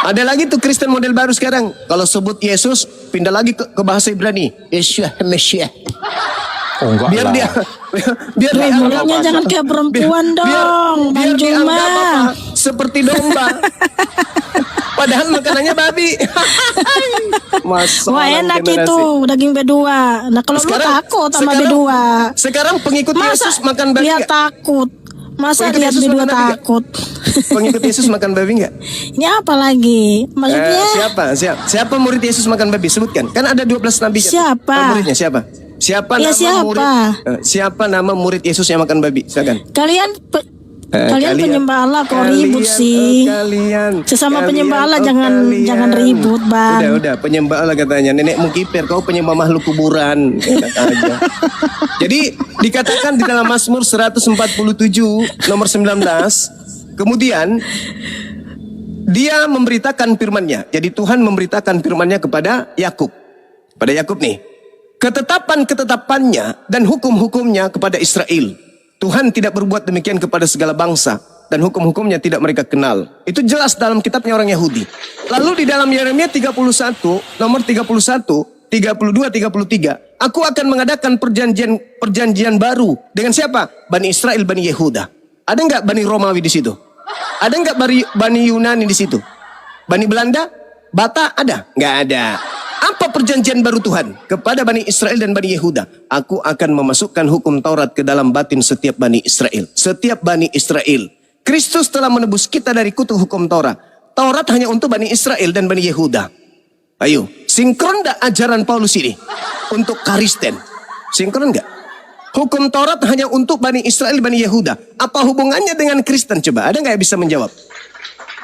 Ada lagi tuh Kristen model baru sekarang. Kalau sebut Yesus, pindah lagi ke bahasa Ibrani. Yeshua Mesiah. Oh, enggak Biar lah. dia biar dia Mulutnya jangan kayak perempuan dong, biar Bang Juma. dianggap apa? Seperti domba. Padahal makanannya babi. Wah enak itu daging B2. Nah kalau lu takut sama B2. Sekarang pengikut Yesus makan babi dia nggak? takut. Masa Pengikut lihat Yesus B2 makan babi nggak? takut? Pengikut Yesus makan babi nggak? Ini apa lagi? Maksudnya Siapa murid Yesus makan babi? Sebutkan. Kan ada 12 nabi. Siapa? Muridnya siapa? Siapa Ya, nama siapa? murid? Siapa nama murid Yesus yang makan babi? Silakan. kalian penyembah Allah kok ribut sih? Sesama penyembah Allah jangan ribut, Bang. Udah penyembah Allah katanya. Nenekmu kiper, kau penyembah makhluk kuburan. Enak aja. Jadi dikatakan di dalam Mazmur 147 nomor 19, kemudian dia memberitakan firman-Nya. Jadi Tuhan memberitakan firman-Nya kepada Yakub. Pada Yakub nih, ketetapan-ketetapannya dan hukum-hukumnya kepada Israel. Tuhan tidak berbuat demikian kepada segala bangsa, dan hukum-hukumnya tidak mereka kenal. Itu jelas dalam kitabnya orang Yahudi. Lalu di dalam Yeremia 31, nomor 31, 32, 33, aku akan mengadakan perjanjian baru dengan siapa? Bani Israel, Bani Yehuda. Ada nggak Bani Romawi di situ? Ada nggak Bani Yunani di situ? Bani Belanda? Bata ada? Nggak ada. Apa perjanjian baru Tuhan kepada Bani Israel dan Bani Yehuda? Aku akan memasukkan hukum Taurat ke dalam batin setiap Bani Israel. Setiap Bani Israel. Kristus telah menebus kita dari kutu hukum Taurat. Taurat hanya untuk Bani Israel dan Bani Yehuda. Ayo, sinkron gak ajaran Paulus ini? Untuk Kristen. Sinkron gak? Hukum Taurat hanya untuk Bani Israel, Bani Yehuda. Apa hubungannya dengan Kristen? Coba, ada gak yang bisa menjawab?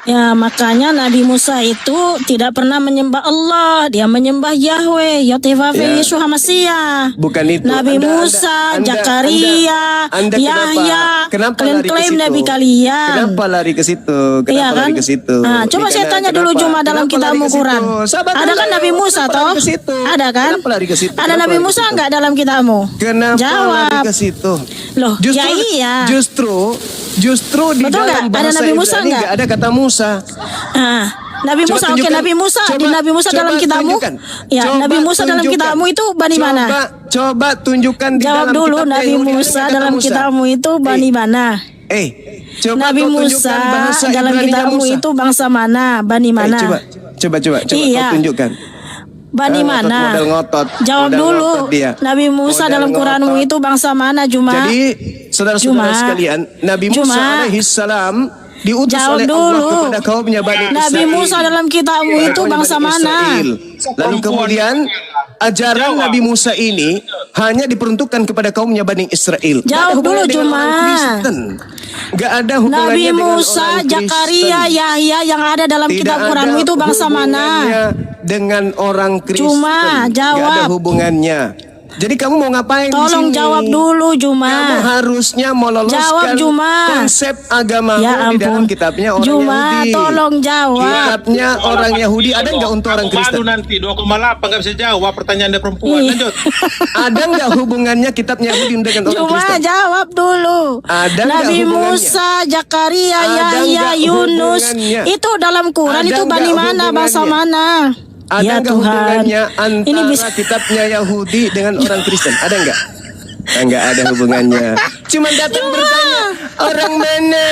Ya makanya Nabi Musa itu tidak pernah menyembah Allah, dia menyembah Yahweh, Yotevave Yeshua Mashiach. Bukan itu. Nabi Musa, Zakaria, Yahya, klaim Nabi kalian. Kenapa lari ke situ? Kenapa lari ke situ? Nah, coba saya tanya dulu Juma dalam kitabmu Quran. Ada kan Nabi Musa toh? Ada kan? Kenapa lari ke situ? Ada Nabi Musa enggak dalam kitabmu? Kenapa lari ke situ? Loh, Justru, ya iya. Justru di Betul dalam nggak? Ada bahasa Nabi Musa Ibrani nggak? nggak ada kata Musa. Nabi Coba Musa, oke tunjukkan. Nabi Musa, di Coba- Nabi Musa coba dalam kitabmu. tunjukkan. Ya, Coba Nabi Musa dalam tunjukkan. kitabmu itu bani mana? Coba tunjukkan di Jawab dalam dulu, kitabnya Nabi Yahudi, ada Musa nggak kata dalam Musa? kitabmu itu bani mana? Coba Nabi kau Musa tunjukkan bahasa dalam Ibraninya kitabmu Musa. itu bangsa mana? Bani mana? Coba Iya. kau tunjukkan. Bani mana? Ngotot. Jawab Modal dulu. ngotot dia. Nabi Musa Modal dalam Quranmu ngotot. itu bangsa mana, Juma? Jadi saudara-saudara Juma. sekalian, Nabi Musa Juma. alaihi salam diutus Jawab oleh Allah dulu. kepada kaumnya Bani Israel. Nabi Musa dalam kitabmu Kepada itu kaumnya bangsa Bani mana? Israel. Lalu kemudian ajaran Nabi Musa ini hanya diperuntukkan kepada kaumnya Bani Israel. Nggak ada Jawab dulu, hubungannya dengan Juma. orang Kristen. Gak ada hubungannya Nabi dengan Musa, orang Kristen. Zakaria, Yahya yang ada dalam Tidak kitab ada Quranmu itu bangsa mana? hubungannya dengan orang Kristen. Juma, Gak ada jawab. hubungannya. Jadi kamu mau ngapain Tolong di sini? jawab dulu, Juma. Kamu harusnya meloloskan Jawab, Juma. konsep agama Ya di dalam ampun. kitabnya orang Juma, Yahudi. tolong jawab. Kitabnya orang Yahudi ada nggak untuk orang Kristen? Nanti 2,8 nggak bisa jawab pertanyaan dari perempuan. Ih. Lanjut. Ada nggak hubungannya kitabnya Yahudi dengan orang Juma, Kristen? jawab dulu. Ada nggak Nabi hubungannya? Musa, Zakaria, Ada Yahya, nggak Yunus. hubungannya? Itu dalam Quran Ada itu bani nggak mana, bangsa hubungannya? mana? Ada Ya nggak Tuhan. hubungannya Ini antara bisa kitabnya Yahudi dengan orang Kristen? Ada nggak? Nggak ada hubungannya. Cuma datang bertanya orang mana,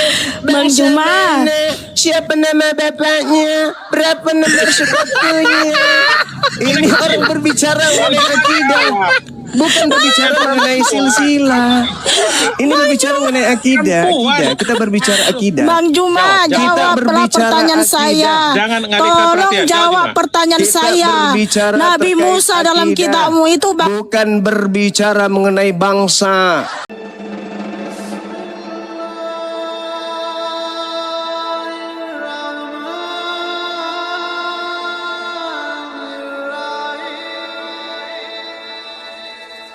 Bang bangsa Juma. mana, siapa nama bapaknya, berapa nomor sekutunya. Ini orang berbicara mengenai akidah, bukan berbicara mengenai silsilah. Ini berbicara mengenai akidah. Kita berbicara akidah. Bang Juma, Kita jawablah berbicara pertanyaan akidah. saya. Jangan ngalihkan Tolong perhatian, jawab Jawab, Juma. pertanyaan Kita saya. berbicara Nabi terkait Musa dalam akidah, kitabmu itu bukan berbicara mengenai bangsa.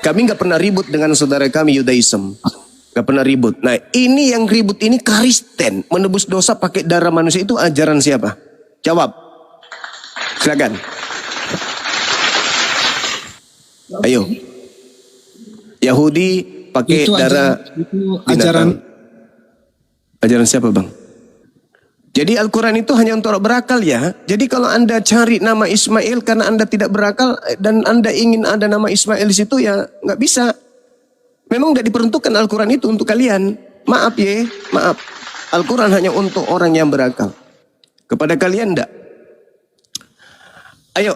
Kami nggak pernah ribut dengan saudara kami Yudaism. Nggak pernah ribut. Nah ini yang ribut ini Kristen. Menebus dosa pakai darah manusia itu ajaran siapa? Jawab. Silakan. Ayo. Yahudi pakai Itu darah itu binatang. ajaran Ajaran siapa bang? Jadi Al-Quran itu hanya untuk orang berakal ya. Jadi kalau Anda cari nama Ismail karena Anda tidak berakal dan Anda ingin ada nama Ismail di situ ya nggak bisa. Memang nggak diperuntukkan Al-Quran itu untuk kalian. Maaf ya, maaf. Al-Quran hanya untuk orang yang berakal. Kepada kalian enggak. Ayo,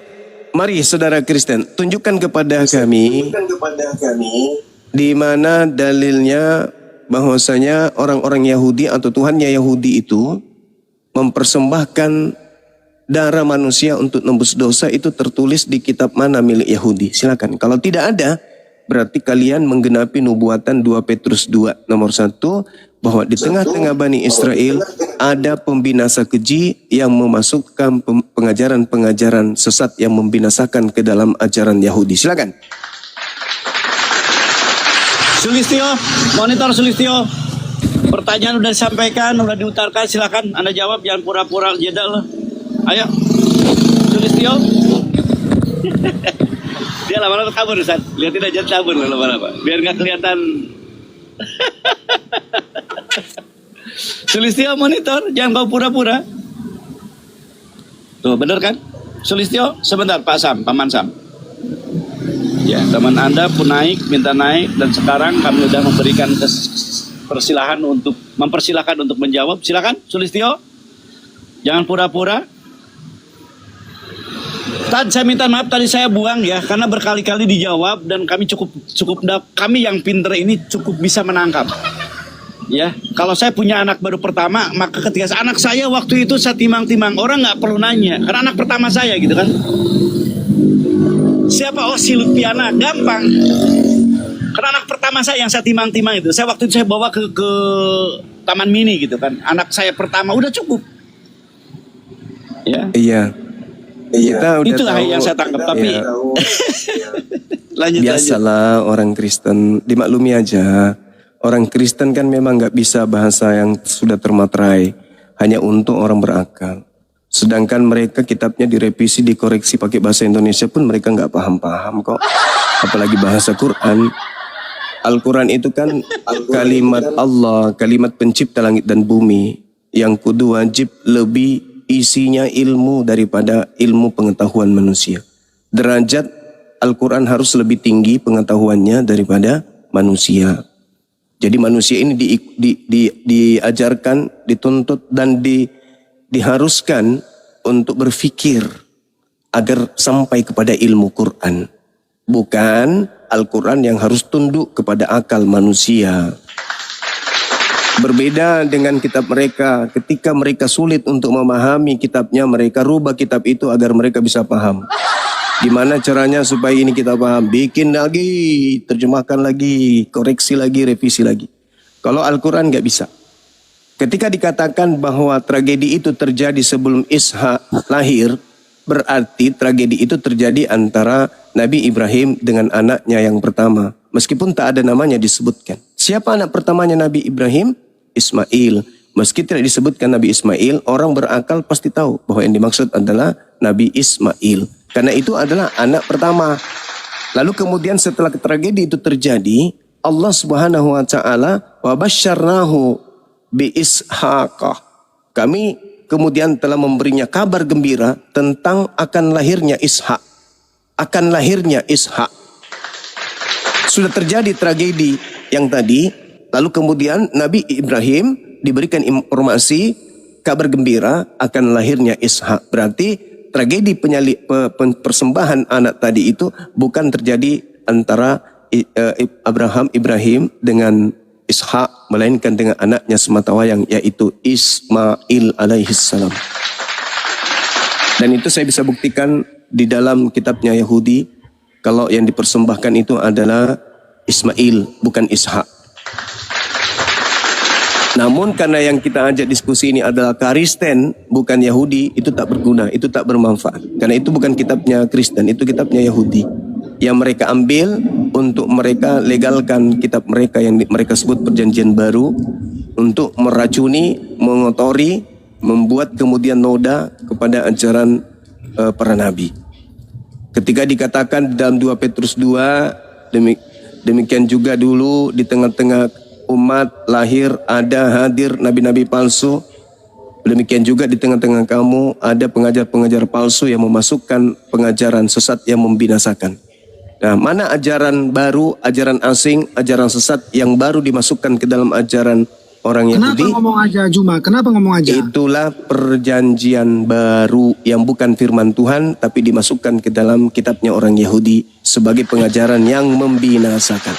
mari saudara Kristen, tunjukkan kepada kami di mana dalilnya bahwasanya orang-orang Yahudi atau Tuhannya Yahudi itu mempersembahkan darah manusia untuk nembus dosa itu tertulis di kitab mana milik Yahudi? Silakan. Kalau tidak ada, berarti kalian menggenapi nubuatan 2 Petrus 2 nomor 1 bahwa di tengah-tengah Bani Israel ada pembinasa keji yang memasukkan pengajaran-pengajaran sesat yang membinasakan ke dalam ajaran Yahudi. Silakan. Sulistyo, monitor Sulistyo. Pertanyaan udah disampaikan, udah diutarkan, silakan Anda jawab, jangan pura-pura jeda loh. Ayo, Sulistyo. Dia lama-lama kabur Ustaz. Lihatin aja kabur lama-lama. Biar nggak kelihatan. Sulistyo monitor, jangan kau pura-pura. Tuh, bener kan? Sulistyo, sebentar Pak Sam, Paman Sam. Ya, teman Anda pun naik, minta naik, dan sekarang kami sudah memberikan mempersilahkan untuk menjawab. Silakan, Sulistyo. Jangan pura-pura. Saya minta maaf tadi saya buang ya, karena berkali-kali dijawab dan kami kami yang pinter ini cukup bisa menangkap. Ya, kalau saya punya anak baru pertama, maka ketika anak saya waktu itu saya timang-timang, orang nggak perlu nanya, karena anak pertama saya gitu kan. Siapa? Oh, si Lutfiana, gampang. Karena anak pertama saya yang saya timang-timang itu, saya waktu itu saya bawa ke Taman Mini gitu kan, anak saya pertama udah cukup. Ya. Iya. Kita udah Itulah tahu, yang saya tangkap, tapi ya. lanjut. Biasalah orang Kristen, dimaklumi aja. Orang Kristen kan memang nggak bisa bahasa yang sudah termaterai, hanya untuk orang berakal. Sedangkan mereka kitabnya direvisi, dikoreksi pakai bahasa Indonesia pun mereka nggak paham-paham kok. Apalagi bahasa Quran. Al-Quran itu kan kalimat Allah, kalimat pencipta langit dan bumi, yang kudu wajib lebih isinya ilmu daripada ilmu pengetahuan manusia. Derajat Al-Quran harus lebih tinggi pengetahuannya daripada manusia. Jadi manusia ini diajarkan, dituntut dan diharuskan untuk berpikir agar sampai kepada ilmu Quran. Bukan Al-Quran yang harus tunduk kepada akal manusia. Berbeda dengan kitab mereka, ketika mereka sulit untuk memahami kitabnya, mereka rubah kitab itu agar mereka bisa paham. Gimana caranya supaya ini kita paham? Bikin lagi, terjemahkan lagi, koreksi lagi, revisi lagi. Kalau Al-Quran nggak bisa. Ketika dikatakan bahwa tragedi itu terjadi sebelum Ishak lahir, berarti tragedi itu terjadi antara Nabi Ibrahim dengan anaknya yang pertama. Meskipun tak ada namanya disebutkan. Siapa anak pertamanya Nabi Ibrahim? Ismail. Meski tidak disebutkan Nabi Ismail, orang berakal pasti tahu bahwa yang dimaksud adalah Nabi Ismail. Karena itu adalah anak pertama. Lalu kemudian setelah tragedi itu terjadi, Allah Subhanahu wa taala wa basyarnahu bi Ishaq. Kami kemudian telah memberinya kabar gembira tentang akan lahirnya Ishak. Akan lahirnya Ishak. Sudah terjadi tragedi yang tadi, lalu kemudian Nabi Ibrahim diberikan informasi kabar gembira akan lahirnya Ishak. Berarti tragedi persembahan anak tadi itu bukan terjadi antara Ibrahim dengan Ishak, melainkan dengan anaknya sematawayang, yaitu Ismail alaihissalam. Dan itu saya bisa buktikan di dalam kitabnya Yahudi, kalau yang dipersembahkan itu adalah Ismail, bukan Ishak. Namun karena yang kita ajak diskusi ini adalah Kristen, bukan Yahudi, itu tak berguna, itu tak bermanfaat. Karena itu bukan kitabnya Kristen, itu kitabnya Yahudi. Yang mereka ambil untuk mereka legalkan kitab mereka yang mereka sebut perjanjian baru, untuk meracuni, mengotori, membuat kemudian noda kepada ajaran para nabi. Ketika dikatakan dalam 2 Petrus 2, demikian juga dulu di tengah-tengah umat lahir ada hadir nabi-nabi palsu Demikian juga di tengah-tengah kamu ada pengajar-pengajar palsu yang memasukkan pengajaran sesat yang membinasakan. Nah, mana ajaran baru, ajaran asing, ajaran sesat yang baru dimasukkan ke dalam ajaran orang Kenapa Yahudi? ngomong aja Juma? Kenapa ngomong aja? Itulah perjanjian baru yang bukan firman Tuhan, tapi dimasukkan ke dalam kitabnya orang Yahudi sebagai pengajaran yang membinasakan.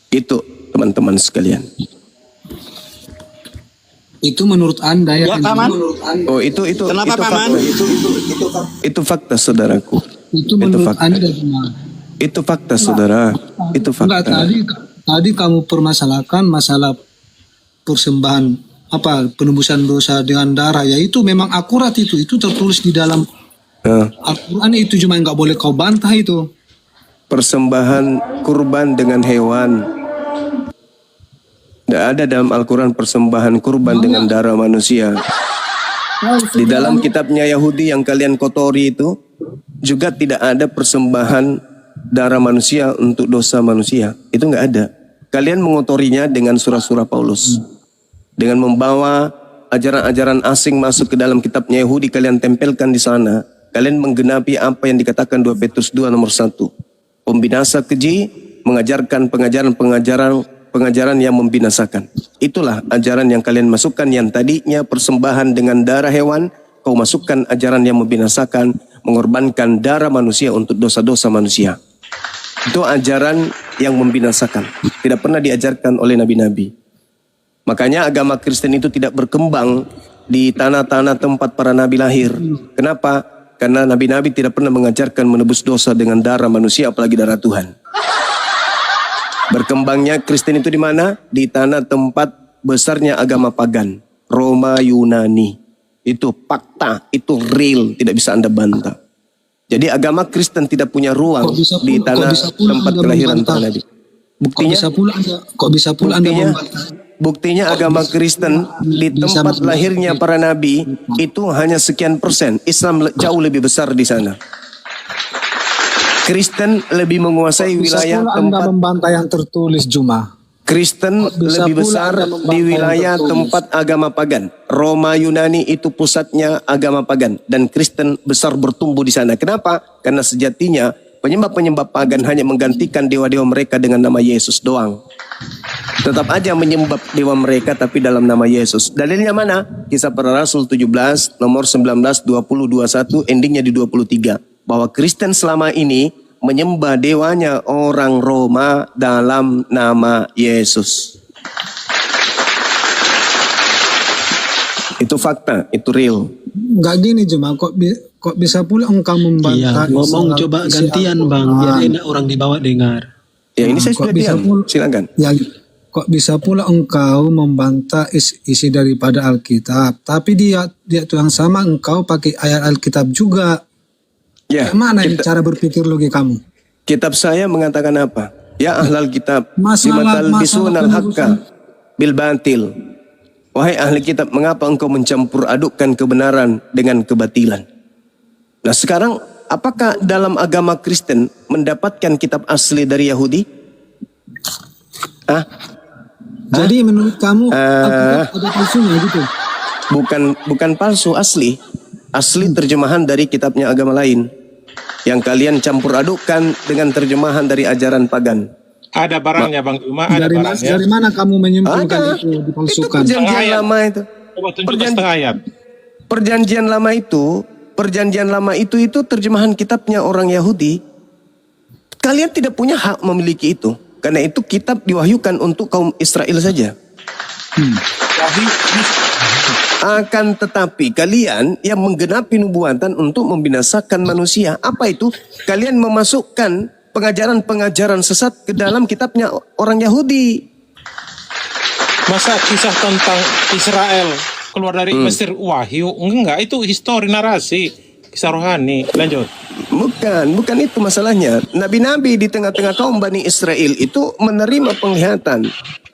Itu teman-teman sekalian. Itu menurut Anda ya? Ya, Paman. Oh, itu Kenapa, itu Paman? itu fakta saudaraku. Itu menurut fakta. Anda Juma. Itu fakta saudara. Itu Enggak, fakta. tadi kamu permasalahkan masalah persembahan penebusan dosa dengan darah, ya itu memang akurat, itu tertulis di dalam Nah, Al-Quran, itu cuma nggak boleh kau bantah itu. persembahan kurban dengan hewan. Tidak ada dalam Al-Quran persembahan kurban dengan darah manusia. Di dalam kitabnya Yahudi yang kalian kotori itu juga tidak ada persembahan darah manusia untuk dosa manusia. Itu nggak ada. Kalian mengotorinya dengan surah-surah Paulus. Dengan membawa ajaran-ajaran asing masuk ke dalam kitabnya Yahudi, kalian tempelkan di sana. Kalian menggenapi apa yang dikatakan 2 Petrus 2 nomor 1. Pembinasa keji mengajarkan pengajaran yang membinasakan. Itulah ajaran yang kalian masukkan, yang tadinya persembahan dengan darah hewan, kau masukkan ajaran yang membinasakan, mengorbankan darah manusia untuk dosa-dosa manusia. Itu ajaran yang membinasakan. Tidak pernah diajarkan oleh nabi-nabi. Makanya agama Kristen itu tidak berkembang di tanah-tanah tempat para nabi lahir. Kenapa? Karena nabi-nabi tidak pernah mengajarkan menebus dosa dengan darah manusia, apalagi darah Tuhan. Berkembangnya Kristen itu di mana? Di tanah tempat besarnya agama pagan, Roma, Yunani. Itu fakta, itu real, tidak bisa Anda bantah. Jadi agama Kristen tidak punya ruang di tanah tempat kelahiran para nabi. Buktinya, Kok bisa pula Anda membantah? buktinya agama Kristen di tempat lahirnya para nabi itu hanya sekian persen. Islam jauh lebih besar di sana. Kristen lebih menguasai wilayah Bisa pula Anda tempat. membantah yang tertulis Juma. Kristen bisa lebih pula besar Anda membantah di yang wilayah tertulis. tempat agama pagan. Roma, Yunani itu pusatnya agama pagan. Dan Kristen besar bertumbuh di sana. Kenapa? Karena sejatinya penyembah-penyembah pagan hanya menggantikan dewa-dewa mereka dengan nama Yesus doang. Tetap aja menyembah dewa mereka tapi dalam nama Yesus. Dalilnya mana? Kisah Para Rasul 17, nomor 19, 20, 21, endingnya di 23. Bahwa Kristen selama ini menyembah dewanya orang Roma dalam nama Yesus. Itu fakta, itu real. Nggak gini Juma, kok bisa pula engkau membantah? Iya, ngomong Islam, coba isi gantian Al-Quran? bang, biar enak orang di bawah dengar. Ya ini saya Kok sudah bisa diam. pula- Silakan. Ya, kok bisa pula engkau membantah isi daripada Alkitab, tapi di waktu yang sama engkau pakai ayat Alkitab juga. Ya, Mana ini kita- cara berpikir logika kamu? kitab saya mengatakan apa? Ya ahlal kitab, Masalah- limatalbisun masalah al-haqqa bil batil. Wahai ahli kitab, mengapa engkau mencampur adukkan kebenaran dengan kebatilan? Nah sekarang, apakah dalam agama Kristen mendapatkan kitab asli dari Yahudi? Jadi menurut kamu Alkitab ada palsunya gitu? Bukan palsu, asli. Asli terjemahan dari kitabnya agama lain. Yang kalian campur adukkan dengan terjemahan dari ajaran pagan. Ada barangnya Bang Juma, ada barangnya. Dari mana kamu menyimpulkan Ada. itu Itu dipalsukan? perjanjian Ayat. lama itu. Coba tunjukkan setengah ayat. Perjanjian lama itu terjemahan kitabnya orang Yahudi. Kalian tidak punya hak memiliki itu. Karena itu kitab diwahyukan untuk kaum Israel saja. Akan tetapi kalian yang menggenapi nubuatan untuk membinasakan manusia. Apa itu? Kalian memasukkan pengajaran-pengajaran sesat ke dalam kitabnya orang Yahudi. Masa kisah tentang Israel keluar dari Mesir wahyu? Enggak, itu histori narasi. Kisah rohani. Lanjut. Bukan itu masalahnya. Nabi-nabi di tengah-tengah kaum Bani Israel itu menerima penglihatan.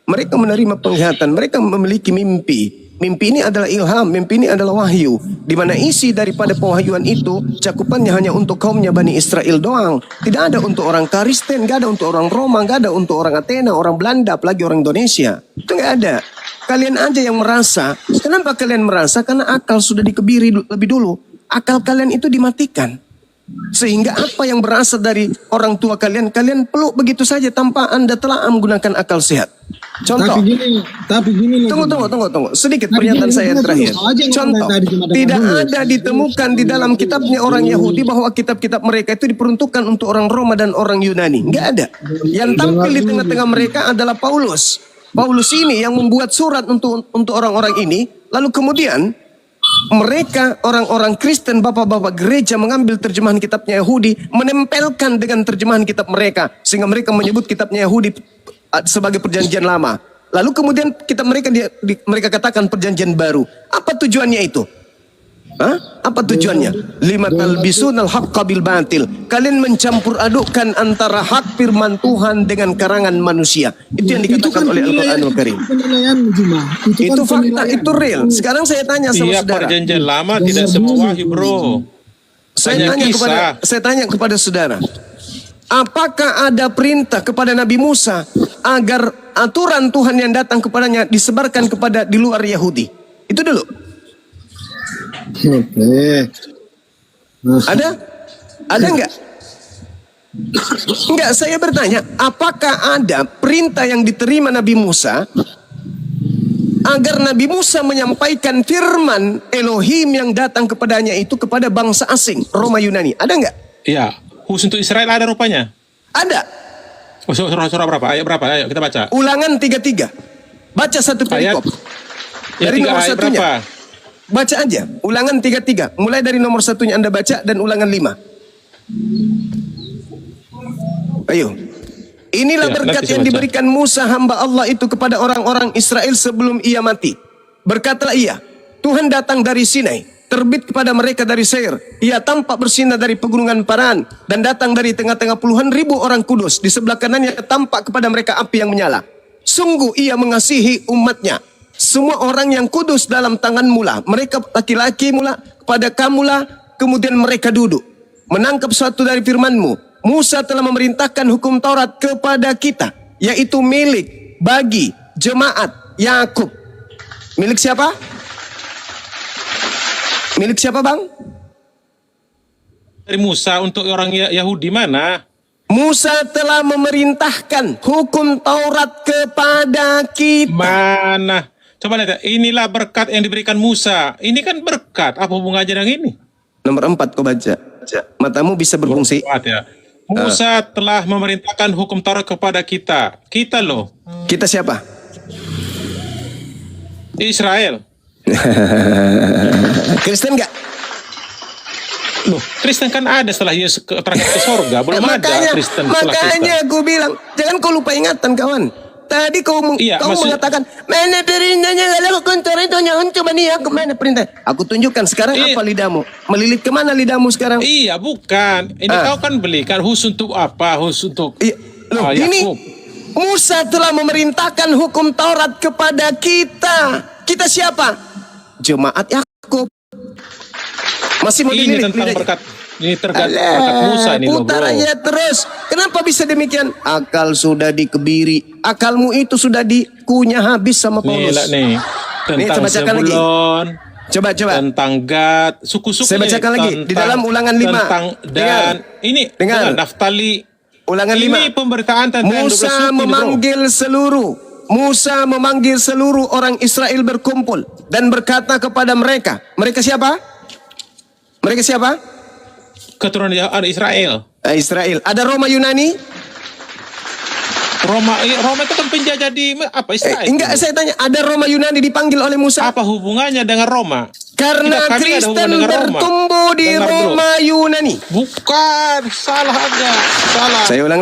Mereka menerima penglihatan, mereka memiliki mimpi. Mimpi ini adalah ilham, mimpi ini adalah wahyu. Di mana isi daripada pewahyuan itu cakupannya hanya untuk kaumnya Bani Israel doang. Tidak ada untuk orang Kristen, tidak ada untuk orang Roma, tidak ada untuk orang Athena, orang Belanda, apalagi orang Indonesia. Itu nggak ada. Kalian aja yang merasa. Kenapa kalian merasa? Karena akal sudah dikebiri lebih dulu. Akal kalian itu dimatikan. Sehingga apa yang berasal dari orang tua kalian, kalian peluk begitu saja tanpa Anda telah menggunakan akal sehat. Contoh. Tapi gini. Tunggu. Sedikit Tapi pernyataan gini, saya tunggu, terakhir. tunggu. Aja yang Contoh. tadi cuma dengar Tidak dulu. ada ditemukan di dalam kitabnya orang Yahudi bahwa kitab-kitab mereka itu diperuntukkan untuk orang Roma dan orang Yunani. Enggak ada. Yang tampil di tengah-tengah mereka adalah Paulus. Paulus ini yang membuat surat untuk orang-orang ini. Lalu kemudian mereka orang-orang Kristen, bapak-bapak gereja mengambil terjemahan kitabnya Yahudi, menempelkan dengan terjemahan kitab mereka, sehingga mereka menyebut kitabnya Yahudi sebagai perjanjian lama. Lalu kemudian kitab mereka mereka katakan perjanjian baru. Apa tujuannya itu? Apa tujuannya? Lima talbisunal haqqa bil batil. Kalian mencampur adukkan antara hak firman Tuhan dengan karangan manusia. Itu yang dikatakan oleh Al-Qur'anul Karim. Penilaian cuma. Itu fakta, itu real. Sekarang saya tanya sama Iya, saudara. perjanjian lama tidak semua wahyu, bro. Saya Banyak tanya kepada saudara. Apakah ada perintah kepada Nabi Musa agar aturan Tuhan yang datang kepadanya disebarkan kepada di luar Yahudi? Itu dulu. Oke. Ada? Ada enggak? Enggak, saya bertanya, apakah ada perintah yang diterima Nabi Musa agar Nabi Musa menyampaikan firman Elohim yang datang kepadanya itu kepada bangsa asing, Roma Yunani? Ada enggak? Iya, khusus untuk Israel ada rupanya. Ada. Oh, surah berapa? Ayat berapa? Ayo kita baca. Ulangan 33. Baca satu Ayat. perikop. Ya, Dari 3 nomor ayat satunya. berapa? Baca aja. Ulangan 33. Mulai dari nomor satunya Anda baca dan ulangan 5. Ayo. Inilah Ya, berkat nanti saya yang baca. diberikan Musa hamba Allah itu kepada orang-orang Israel sebelum ia mati. Berkatalah ia, Tuhan datang dari Sinai, terbit kepada mereka dari Seir. Ia tampak bersinar dari pegunungan Paran dan datang dari tengah-tengah puluhan ribu orang kudus. Di sebelah kanannya tampak kepada mereka api yang menyala. Sungguh ia mengasihi umatnya. Semua orang yang kudus dalam tangan mula. Mereka laki-laki mula kepada kamulah. Kemudian mereka duduk. Menangkap suatu dari firman-Mu. Musa telah memerintahkan hukum Taurat kepada kita. Yaitu milik bagi jemaat Yakub. Milik siapa? Milik siapa, Bang? Dari Musa untuk orang Yahudi mana? Musa telah memerintahkan hukum Taurat kepada kita. Mana? Coba lihat, inilah berkat yang diberikan Musa. Ini kan berkat, apa hubungannya dengan ini? Nomor 4 kau baca. Matamu bisa berfungsi. Lihat ya. Musa telah memerintahkan hukum Taurat kepada kita. Kita loh, Kita siapa? Israel. Kristen enggak? Loh, Kristen kan ada setelah Yesus terangkat ke sorga. Belum ada Kristen setelah makanya Kristen. aku bilang, jangan kau lupa ingatan kawan. Tadi kau, Iya, kau maksud- mengatakan, mana perintahnya kalau kontor itu jangan coba nih aku mana perintah. Aku tunjukkan sekarang Iya. apa lidahmu. Melilit kemana lidahmu sekarang? Iya, bukan. Ini kau kan belikan khusus untuk apa? Khusus untuk Iya. Loh, ini Yakub. Musa telah memerintahkan hukum Taurat kepada kita. Kita siapa? Jemaat Yakub. Masih mau Ini dililit tentang lidahnya? berkat. Ini berkat Musa ini loh, putar bro. aja terus. Kenapa bisa demikian? Akal sudah dikebiri. Akalmu itu sudah dikunyah habis sama Nih Paulus. lah nih. Tentang saya bacakan lagi. Zebulon. Coba. Tentang Gad, suku-suku. Saya bacakan lagi. Di dalam ulangan 5. Tentang Dengar. ini Dengar. dengan Naftali. Ulangan Ini 5. pemberitaan tentang 12 Musa suku ini, bro. memanggil seluruh orang Israel berkumpul dan berkata kepada mereka. Mereka siapa? Mereka siapa? Keturunan Israel. Israel. Ada Roma Yunani? Roma itu kan penjajah di apa Israel? Enggak, saya tanya. Ada Roma Yunani dipanggil oleh Musa? Apa hubungannya dengan Roma? Karena Tidak, kami ada Kristen hubungan dengan Roma. bertumbuh di Dengar dulu. Roma Yunani. Bukan, salah aja. Salah. Saya ulang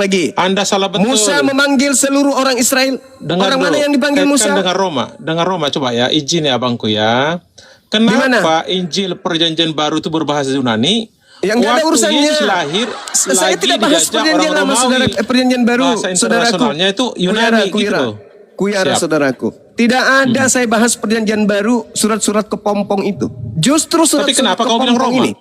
lagi. Anda salah betul. Musa memanggil seluruh orang Israel. Dengar Orang dulu. mana yang dipanggil Kaitkan Musa? Dengan Roma coba ya, izin ya abangku ya. Di mana? Kenapa Injil Perjanjian Baru itu berbahasa Yunani? Yang nggak ada Waktu urusannya. Yesus lahir, Saya lagi tidak bahas dijajah perjanjian orang lama, Romawi. saudara. Perjanjian baru, Bahasa saudaraku. internasionalnya itu Yunani gitu loh. Kuyara, Siap. saudaraku. Tidak ada saya bahas perjanjian baru, surat-surat kepompong itu. Justru Tapi surat-surat kenapa kau bilang kepompong Roma? ini.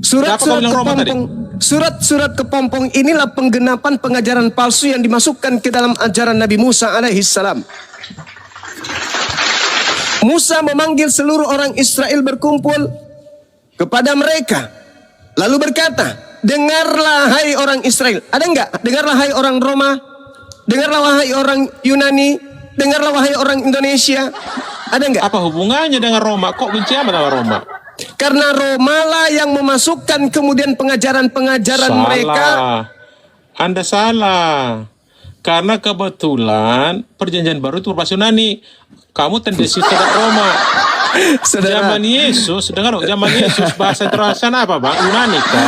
Surat-surat Kenapa kau bilang Roma tadi? kepompong, surat-surat kepompong inilah penggenapan pengajaran palsu yang dimasukkan ke dalam ajaran Nabi Musa alaihissalam. Musa memanggil seluruh orang Israel berkumpul kepada mereka. Lalu berkata, dengarlah hai orang Israel. Ada enggak? Dengarlah hai orang Roma. Dengarlah wahai orang Yunani. Dengarlah wahai orang Indonesia. Ada enggak? Apa hubungannya dengan Roma? Kok benci amat sama Roma? Karena Roma lah yang memasukkan kemudian pengajaran-pengajaran mereka. Anda salah. Karena kebetulan perjanjian baru itu berbahasa Yunani. Kamu tendensi saudara Roma. Saudara, Zaman Yesus, dengar dong, zaman Yesus bahasa internasional apa bang? Yunani kan?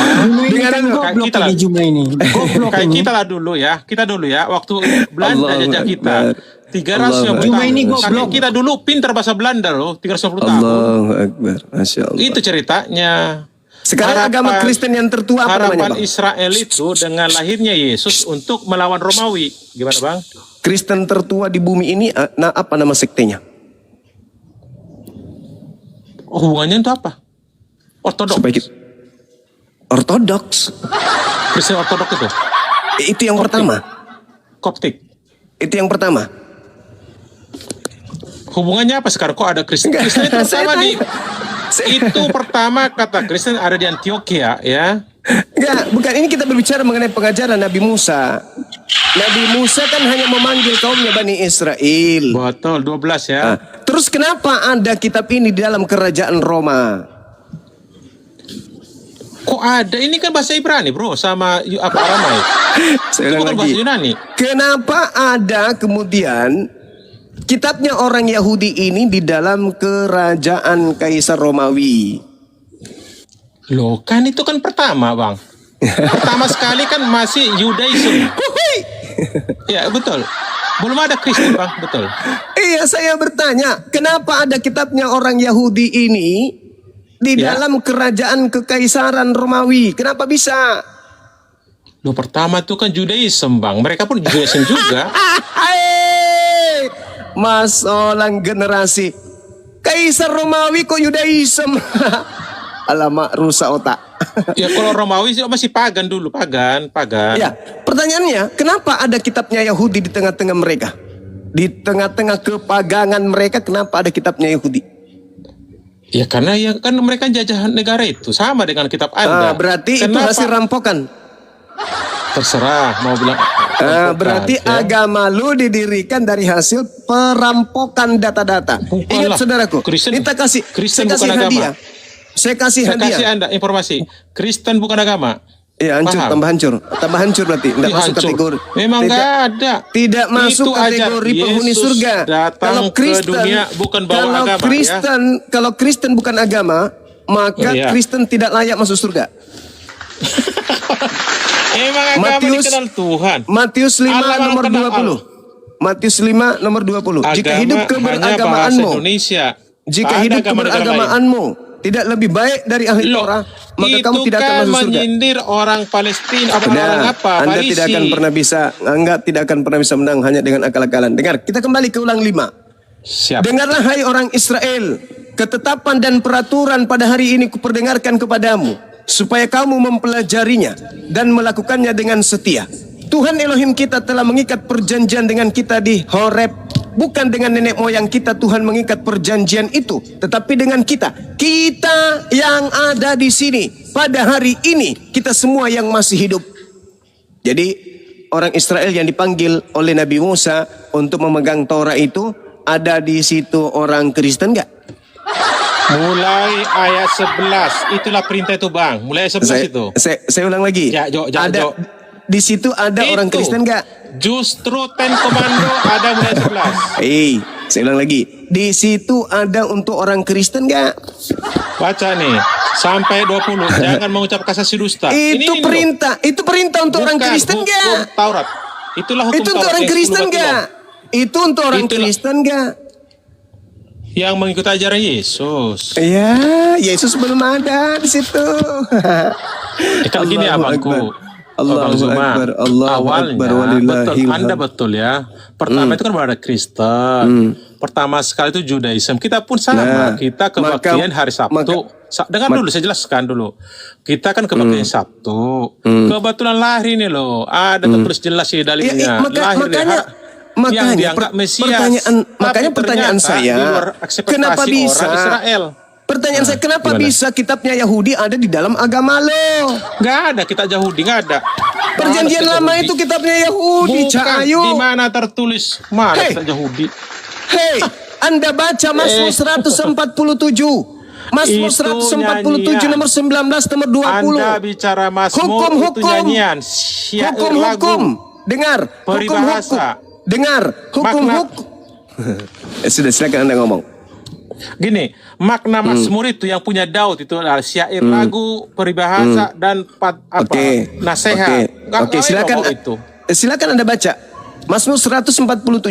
dengar dulu. Goblok Kita lah. ini Juma ini. Goblok Kayak ini. kita lah dulu ya, waktu Belanda Allahu jajah kita. Akbar. 350 Cuma tahun. ini goblok. Kita dulu pintar bahasa Belanda loh, 350 tahun. Allahu Akbar. Masya Allah. Itu ceritanya. Sekarang agama Kristen yang tertua apa namanya, harapan Bang? Israel itu dengan lahirnya Yesus untuk melawan Romawi. Gimana bang? Kristen tertua di bumi ini, apa nama sektenya? Hubungannya itu apa? Ortodoks. Supaya kita Ortodoks. Kristen Ortodoks itu. Itu yang pertama. Koptik. Itu yang pertama. Hubungannya apa sekarang? Kok ada Kristen? Enggak, Kristen itu saya pertama di tanya. itu pertama kata Kristen ada di Antioquia ya. Enggak, bukan, ini kita berbicara mengenai pengajaran Nabi Musa. Nabi Musa kan hanya memanggil kaumnya Bani Israel. Betul, 12 ya. Nah, terus kenapa ada kitab ini di dalam kerajaan Roma? Kok ada? Ini kan bahasa Ibrani bro, sama apa Aramaik. Saya Itu ulang bukan lagi. bahasa Yunani. Kenapa ada kemudian kitabnya orang Yahudi ini di dalam kerajaan Kaisar Romawi? Loh kan itu kan pertama bang. Pertama sekali kan masih Judaism. Ya betul. Belum ada Kristen bang, betul. Iya, saya bertanya, kenapa ada kitabnya orang Yahudi ini di Ya. dalam kerajaan kekaisaran Romawi? Kenapa bisa? Loh pertama itu kan Judaism bang. Mereka pun Judaism juga. Hai, Mas orang generasi Kaisar Romawi kok Yudaism? Alamak, rusak otak. Ya kalau Romawi sih masih pagan dulu, pagan. Ya, pertanyaannya, kenapa ada kitabnya Yahudi di tengah-tengah mereka? Di tengah-tengah kepagangan mereka, kenapa ada kitabnya Yahudi? Ya karena ya kan mereka jajah negara itu sama dengan kitab Anda. Berarti itu Kenapa? hasil rampokan. Terserah mau bilang. Berarti ya. agama lu didirikan dari hasil perampokan data-data. Bukanlah. Ingat saudaraku, Kristen- kita kasih, Kristen saya kasih bukan agama. hadiah. Saya kasih Saya kasih hadiah. Anda informasi. Kristen bukan agama. Ya, hancur, Paham? tambah hancur berarti. Tidak Ih, masuk hancur. kategori. Memang tidak, nggak ada. Tidak masuk Itu aja. kategori penghuni Yesus surga. datang ke dunia bukan bawa kalau agama, Kristen, kalau Kristen bukan agama, maka Iya. Kristen tidak layak masuk surga. Emang agama Matius- dikenal Tuhan. Matius 5 Allah nomor kenal 20. Matius 5 nomor 20. Jika Agama hidup hanya bahasa keberagamaanmu, Indonesia. jika Tak ada hidup agama negara lain. keberagamaanmu tidak lebih baik dari ahli Loh, Torah, maka itu kamu tidak akan kan masuk surga. menyindir orang Palestina apa Nah, orang apa? Anda Farisi. tidak akan pernah bisa menang hanya dengan akal-akalan. Dengar, kita kembali ke ulang 5. Siap. Dengarlah hai orang Israel, ketetapan dan peraturan pada hari ini kuperdengarkan kepadamu, supaya kamu mempelajarinya dan melakukannya dengan setia. Tuhan Elohim kita telah mengikat perjanjian dengan kita di Horeb. Bukan dengan nenek moyang kita Tuhan mengikat perjanjian itu, tetapi dengan kita. Kita yang ada di sini pada hari ini, kita semua yang masih hidup. Jadi orang Israel yang dipanggil oleh Nabi Musa untuk memegang Taurat itu, ada di situ orang Kristen nggak? Mulai ayat 11. Itulah perintah itu bang. Mulai ayat 11 itu. Saya ulang lagi. Ya, Jo. Di situ ada orang Itu. Kristen nggak? Justru Ten Komando ada mulai 11. Saya ulang lagi. Di situ ada untuk orang Kristen nggak? Baca nih. Sampai 20. Jangan mengucap kasasi dusta. Itu Ini perintah. Itu perintah untuk orang Bukan Kristen hukum nggak? Taurat. Itulah hukum Itu untuk Taurat orang yang Kristen 10 batu nggak? Itu untuk orang Itulah. Kristen nggak? yang mengikuti ajaran Yesus. Ya, Yesus belum ada di situ. Kalau gini Allahu abangku, Akbar. Abang Allahu Zuma, Akbar. Allahu awalnya Akbar walillahil betul, Anda hamd. betul ya. Pertama itu kan baru ada Kristen. Pertama sekali itu Judaism. Kita pun sama. Nah, Kita kebaktian hari Sabtu. Dengar dulu, saya jelaskan dulu. Kita kan kebaktian Sabtu. Kebetulan lahir ini loh. Ada tertulis jelas sih dalilnya. Lahir di Makanya dianggap Mesias. makanya Tapi pertanyaan ternyata saya, di luar ekspektasi kenapa bisa? orang Israel. Pertanyaan saya, kenapa gimana? bisa kitabnya Yahudi ada di dalam agama lo? Nggak ada kita Yahudi, nggak ada. Perjanjian Mana lama Yahudi? itu kitabnya Yahudi, Bukan, Cak Ayu. di mana tertulis mana Hei. kita Yahudi? Hei, Anda baca Mazmur 147. Mazmur Itu 147 nyanyian. nomor 19 nomor 20. Anda bicara Mazmur itu Hukum-hukum. nyanyian, syair Hukum-hukum. lagu. Dengar. Hukum-hukum. Peribahasa. Dengar. Hukum-hukum. Sudah, silakan Anda ngomong. Gini, makna Mazmur itu yang punya Daud itu adalah syair lagu, peribahasa dan nasihat. Oke, silakan. Itu. Silakan Anda baca. Mazmur 147,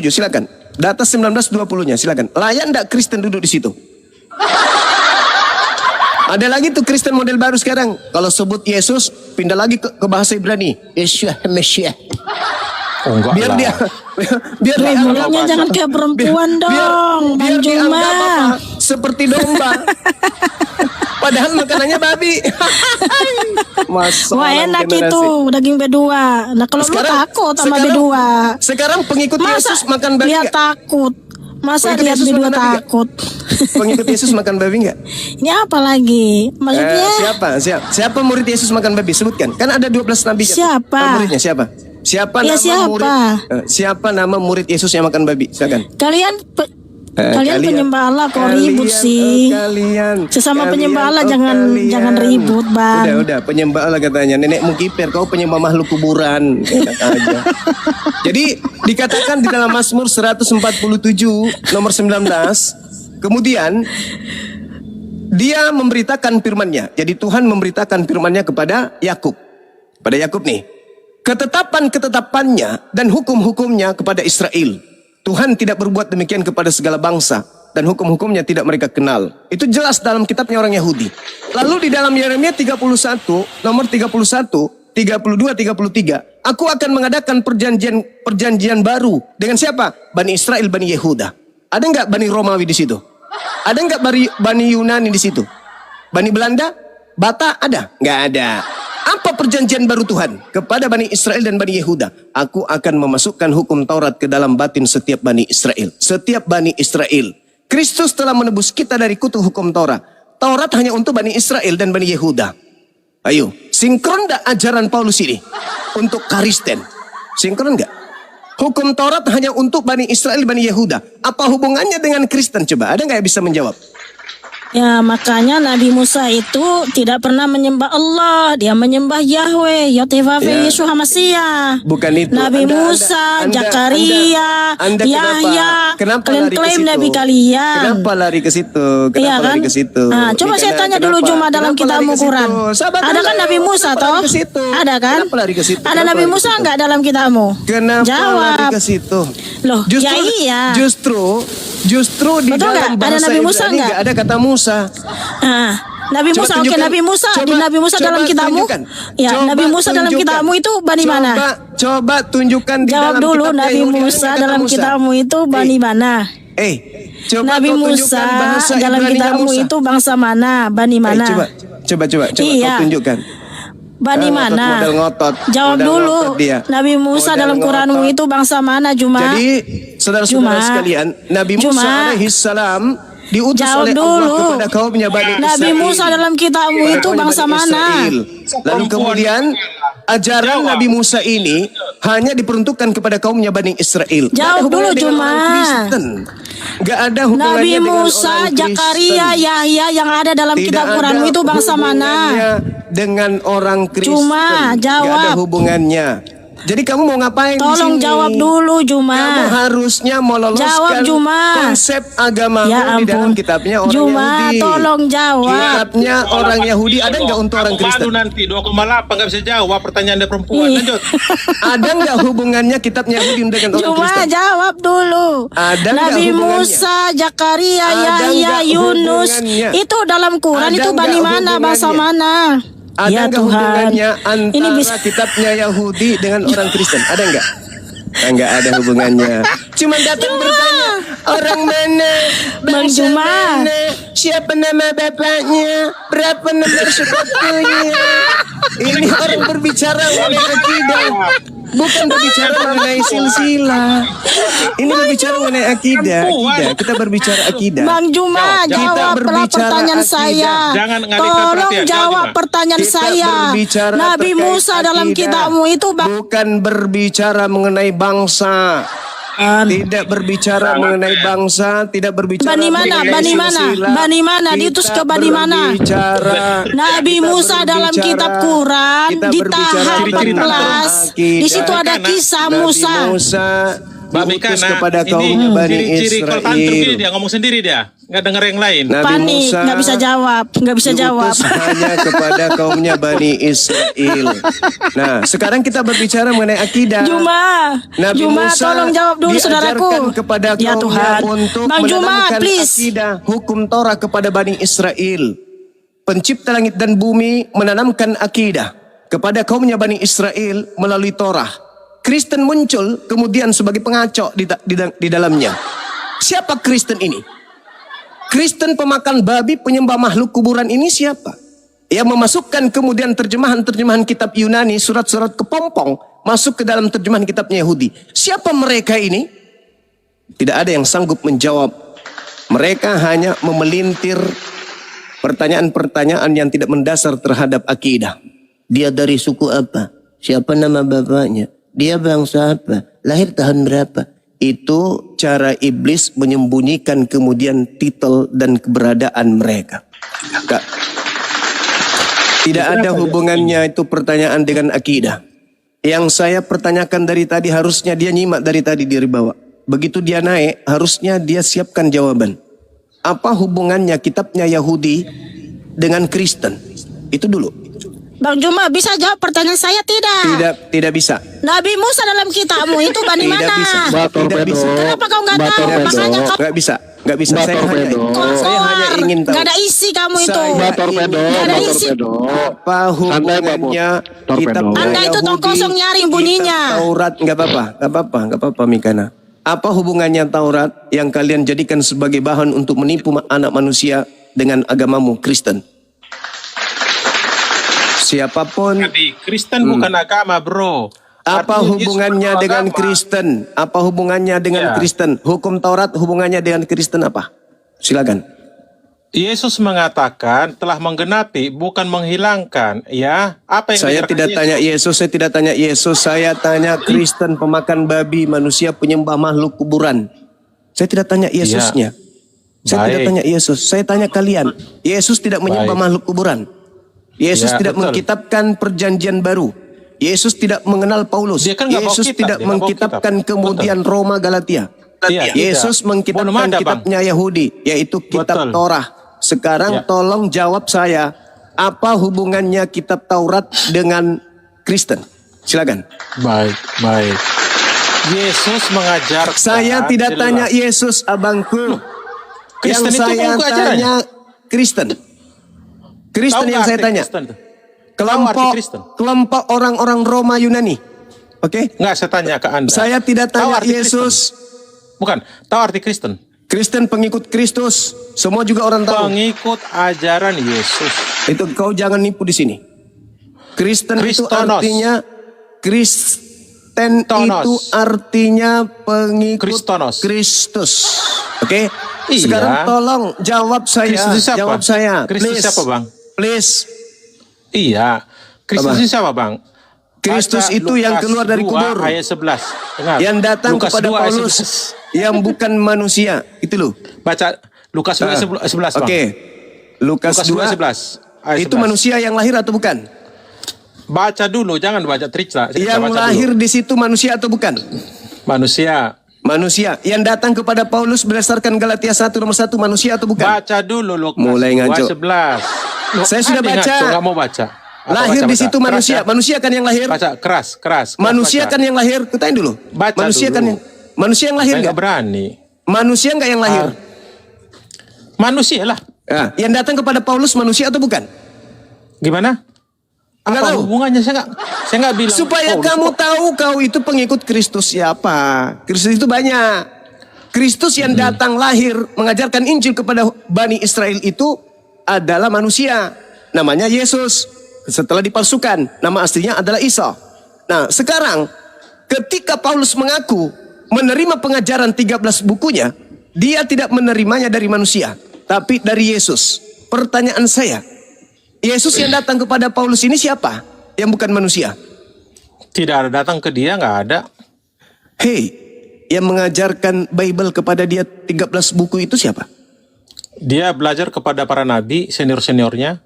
silakan. Data 1920-nya, silakan. Layan enggak Kristen duduk di situ? Ada lagi tuh Kristen model baru sekarang. Kalau sebut Yesus, pindah lagi ke bahasa Ibrani. Yeshua Mesias. Oh, enggak Biar lah. dia biar Weh, dianggap mulutnya jangan kayak perempuan dong, Bang biar dianggap Juma. seperti domba. Padahal makanannya babi. Masa Wah orang enak generasi. itu daging B2. Nah kalau lu takut sama B2. Sekarang pengikut Masa Yesus makan babi dia nggak? takut? Masa Pengikut lihat Yesus B2 makan babi nggak? takut? Pengikut Yesus makan babi nggak? Ini apa lagi? Maksudnya Siapa murid Yesus makan babi? Sebutkan. Kan ada 12 nabi. Siapa? Muridnya siapa? Siapa Ya, nama siapa? murid? Siapa nama murid Yesus yang makan babi? Silakan. kalian penyembah Allah kok ribut sih? Sesama penyembah Allah jangan ribut, Bang. Udah penyembah Allah katanya. Nenekmu kiper, kau penyembah makhluk kuburan. Enak aja. Jadi dikatakan di dalam Mazmur 147 nomor 19, kemudian dia memberitakan firman-Nya. Jadi Tuhan memberitakan firman-Nya kepada Yakub. Pada Yakub nih. Ketetapan-ketetapannya dan hukum-hukumnya kepada Israel. Tuhan tidak berbuat demikian kepada segala bangsa dan hukum-hukumnya tidak mereka kenal. Itu jelas dalam kitabnya orang Yahudi. Lalu di dalam Yeremia 31 nomor 31, 32, 33, aku akan mengadakan perjanjian baru dengan siapa? Bani Israel, Bani Yehuda. Ada enggak Bani Romawi di situ? Ada enggak Bani Yunani di situ? Bani Belanda? Batak ada? Enggak ada. Apa perjanjian baru Tuhan kepada Bani Israel dan Bani Yehuda? Aku akan memasukkan hukum Taurat ke dalam batin setiap Bani Israel. Setiap Bani Israel. Kristus telah menebus kita dari kutuk hukum Taurat. Taurat hanya untuk Bani Israel dan Bani Yehuda. Ayo, sinkron enggak ajaran Paulus ini? Untuk Kristen. Sinkron enggak? Hukum Taurat hanya untuk Bani Israel, Bani Yehuda. Apa hubungannya dengan Kristen? Coba, ada nggak yang bisa menjawab? Ya makanya Nabi Musa itu tidak pernah menyembah Allah, dia menyembah Yahweh, Yotevave Yeshua Hamasiah. Bukan itu. Nabi Musa, Zakaria, Yahya, kenapa kalian lari ke klaim situ? Nabi kalian. Kenapa lari ke situ? Kenapa Iya kan? lari ke situ? Nah, coba Ini saya karena- tanya dulu kenapa- Juma dalam kenapa kitabmu lari ke situ? Quran. Sabar Ada dulu. kan Nabi Musa Kenapa toh? lari ke situ? Ada kan? Kenapa lari ke situ? Ada Kenapa Nabi lari ke Musa situ? enggak dalam kitabmu? Kenapa Jawab. lari ke situ? Loh, ya iya. Justru di Betul dalam nggak? Ada bahasa Nabi Musa Ibrani nggak? nggak ada kata Musa. Ah, Nabi Coba Musa, oke tunjukkan. Nabi Musa di Coba- Nabi Musa coba dalam kitabmu. tunjukkan. Ya, Coba Nabi Musa dalam tunjukkan. kitabmu itu bani mana? Coba tunjukkan di Jawab dalam dulu kitabnya Nabi Yahudi ada Musa nggak kata dalam Musa? kitabmu itu bani mana? Coba Nabi kau Musa tunjukkan bahasa dalam Ibraninya kitabmu Musa. itu bangsa mana? Bani mana? Coba Iya. kau tunjukkan. Bani mana? Model ngotot. Jawab Model dulu. ngotot dia. Nabi Musa Model dalam Quranmu ngotot. itu bangsa mana, Juma? Jadi saudara-saudara Juma. sekalian, Nabi Musa Juma. alaihi salam diutus Jawab oleh dulu. Allah kepada kaumnya Bani Israel. Nabi Musa dalam kitabmu Kepada itu kaumnya bangsa Bani mana? Israel. Lalu kemudian ajaran Nabi Musa ini hanya diperuntukkan kepada kaumnya Bani Israel. Nggak ada Jawab dulu, hubungannya dengan Juma. orang Kristen. Nggak ada hubungannya Nabi dengan Musa, orang Zakaria, Kristen. Yahya yang ada dalam Tidak kitab Quranmu ada itu bangsa mana? hubungannya dengan orang Kristen. Juma, Nggak ada jawab. hubungannya. Jadi kamu mau ngapain di Tolong sini? jawab dulu, Juma. Kamu harusnya meloloskan Jawab, Juma. konsep agama Ya di dalam ampun. kitabnya orang Juma, Yahudi. tolong jawab. Kitabnya orang Yahudi ada nggak untuk orang Aku Kristen? malu nanti 2,8 nggak bisa jawab pertanyaan dari perempuan. Ih. Lanjut. Ada nggak hubungannya kitabnya Yahudi dengan orang Cuma Kristen? jawab dulu. Ada nggak Nabi hubungannya? Musa, Zakaria, Ada Yahya, nggak Yunus hubungannya? itu dalam Quran Ada itu bani nggak mana, bangsa hubungannya? mana? Ada Ya nggak Tuhan. hubungannya antara Ini bisa kitabnya Yahudi dengan orang Kristen? Ada nggak? Nggak ada hubungannya. Cuma datang bertanya orang mana, Bang bangsa Juma. mana, siapa nama bapaknya, berapa nomor sepatunya. Ini orang berbicara oleh akidah. Bukan berbicara mengenai silsilah. Ini berbicara mengenai akidah. Kita berbicara akidah. Bang Juma, Kita jawablah berbicara pertanyaan akidah. saya. Jangan ngalihkan Tolong perhatian. jawab Jawab, pertanyaan Kita saya. berbicara Nabi terkait Musa dalam akidah. kitabmu itu Bukan berbicara mengenai bangsa. Tidak berbicara mengenai bangsa, tidak berbicara Bani mana? mengenai Bani mana? silsilah. Bani mana? Diutus Kita ke Bani mana? berbicara- Nabi kita Musa dalam berbicara- kitab Quran kita di berbicara tahap ciri-ciri 14 akidah. di situ ada Nabi kisah Nabi Musa. Musa Mbak diutus Mekana, kepada ini kaumnya Bani ciri-ciri kalau tantrum gini Israel. dia ngomong sendiri dia, nggak denger yang lain. Nabi Panik, Musa nggak bisa jawab, nggak bisa jawab. diutus hanya kepada kaumnya Bani Israel. Nah, sekarang kita berbicara mengenai akidah. Nabi Juma, Musa tolong jawab dulu saudaraku. diajarkan kepada Ya kaumnya Tuhan, untuk Bang Juma, menanamkan please. akidah hukum Torah kepada Bani Israel. Pencipta langit dan bumi menanamkan akidah kepada kaumnya Bani Israel melalui Torah. Kristen muncul kemudian sebagai pengacau di dalamnya. Siapa Kristen ini? Kristen pemakan babi, penyembah makhluk kuburan ini siapa? Yang memasukkan kemudian terjemahan-terjemahan kitab Yunani, surat-surat kepompong masuk ke dalam terjemahan kitabnya Yahudi. Siapa mereka ini? Tidak ada yang sanggup menjawab. Mereka hanya memelintir pertanyaan-pertanyaan yang tidak mendasar terhadap akidah. Dia dari suku apa? Siapa nama bapaknya? Dia bangsa apa? Lahir tahun berapa? Itu cara iblis menyembunyikan kemudian titel dan keberadaan mereka. Kak, tidak ada hubungannya itu pertanyaan dengan akidah. Yang saya pertanyakan dari tadi harusnya dia nyimak dari tadi dari bawah. Begitu dia naik harusnya dia siapkan jawaban. Apa hubungannya kitabnya Yahudi dengan Kristen? Itu dulu. Bang Juma, bisa jawab pertanyaan saya tidak? Tidak bisa. Nabi Musa dalam kitabmu itu Bani Tidak mana? bisa. Tidak bisa. Kenapa kau nggak tahu? Tidak bisa. Makanya kau Nggak bisa. Nggak bisa. Saya hanya keluar. ingin tahu. Nggak ada isi kamu itu. Saya Nggak ada isi. apa hubungannya kitab Anda itu tong kosong nyaring bunyinya. kitab Taurat? Nggak apa-apa Mikana. Apa hubungannya Taurat yang kalian jadikan sebagai bahan untuk menipu anak manusia dengan agamamu Kristen? Siapapun. Tapi Kristen bukan agama, bro. Apa Artinya hubungannya Yesus dengan agama. Kristen? Apa hubungannya dengan Ya. Kristen? Hukum Taurat hubungannya dengan Kristen apa? Silakan. Yesus mengatakan telah menggenapi, bukan menghilangkan. Ya, apa yang Saya diajarkan tidak tanya Yesus, saya tidak tanya Yesus, saya tanya Kristen pemakan babi, manusia penyembah makhluk kuburan. Saya tidak tanya Yesusnya. Saya tidak Baik. tanya Yesus, saya tanya kalian. Yesus tidak menyembah Baik. makhluk kuburan. Yesus Ya, tidak betul. mengkitabkan perjanjian baru. Yesus tidak mengenal Paulus. Dia kan nggak bawa Yesus kitab, tidak dia nggak bawa mengkitabkan kitab. kemudian Roma Galatia. Iya, Yesus tidak. Belum mengkitabkan ada, Bang. kitabnya Yahudi, yaitu kitab Betul. Torah. Sekarang Ya. tolong jawab saya, apa hubungannya kitab Taurat dengan Kristen? Silakan. Baik. Yesus mengajarkan. Saya tidak jelas. tanya Yesus, abangku. Kristen Yang itu saya buku ajarannya. tanya Kristen. Kristen Tahu yang nggak saya arti tanya. Kristen? Kelompok Tahu arti Kristen? kelompok orang-orang Roma Yunani. Oke? Nggak, saya tanya ke Anda. Saya tidak Tahu tanya arti Yesus. Bukan, tahu arti Kristen? Kristen pengikut Kristus. Semua juga orang tahu. Pengikut ajaran Yesus. Itu kau jangan nipu di sini. Kristen itu Kristonos. artinya Kristen Tonos. itu artinya pengikut Kristonos. Kristus. Oke? Iya. Sekarang tolong jawab saya. Kristus siapa? Jawab saya. Kristus Please. siapa, Bang? Please. Iya. Kristus Apa? itu siapa, Bang? Kristus Baca itu yang Lukas keluar dari 2 kubur. Ayat 11. Dengar. Yang datang Lukas kepada 2 ayat Paulus 11. yang bukan manusia. Itu loh. Baca Lukas 2 ayat 11, Bang. Oke. Lukas Lukas 2 ayat 11. Ayat Itu 11. manusia yang lahir atau bukan? Baca dulu, jangan baca cerita. Yang Baca lahir dulu. di situ manusia atau bukan? Manusia. Manusia. Yang datang kepada Paulus berdasarkan Galatia 1 nomor 1 manusia atau bukan? Baca dulu Lukas Mulai 2 ngaco. 11. Saya sudah Adi baca. Ngaco, nggak mau baca. Apa Lahir baca, di baca? situ Keras, manusia. ya? Manusia kan yang lahir? Baca keras. Manusia baca. kan yang lahir? Kutain dulu. Baca manusia dulu. kan manusia yang lahir Saya enggak? nggak berani. Manusia enggak yang lahir? Manusia lah. Ya, yang datang kepada Paulus manusia atau bukan? Gimana? Enggak Apa tahu. hubungannya? Saya nggak bilang. Supaya Paulus kamu kok. tahu kau itu pengikut Kristus siapa. Kristus itu banyak. Kristus yang datang lahir mengajarkan Injil kepada Bani Israel itu adalah manusia. Namanya Yesus. Setelah dipalsukan, nama aslinya adalah Isa. Nah, sekarang ketika Paulus mengaku menerima pengajaran 13 bukunya, dia tidak menerimanya dari manusia, tapi dari Yesus. Pertanyaan saya, Yesus yang datang kepada Paulus ini siapa? Yang bukan manusia. Tidak ada datang ke dia, nggak ada. Hei, yang mengajarkan Bible kepada dia 13 buku itu siapa? Dia belajar kepada para nabi, senior-seniornya.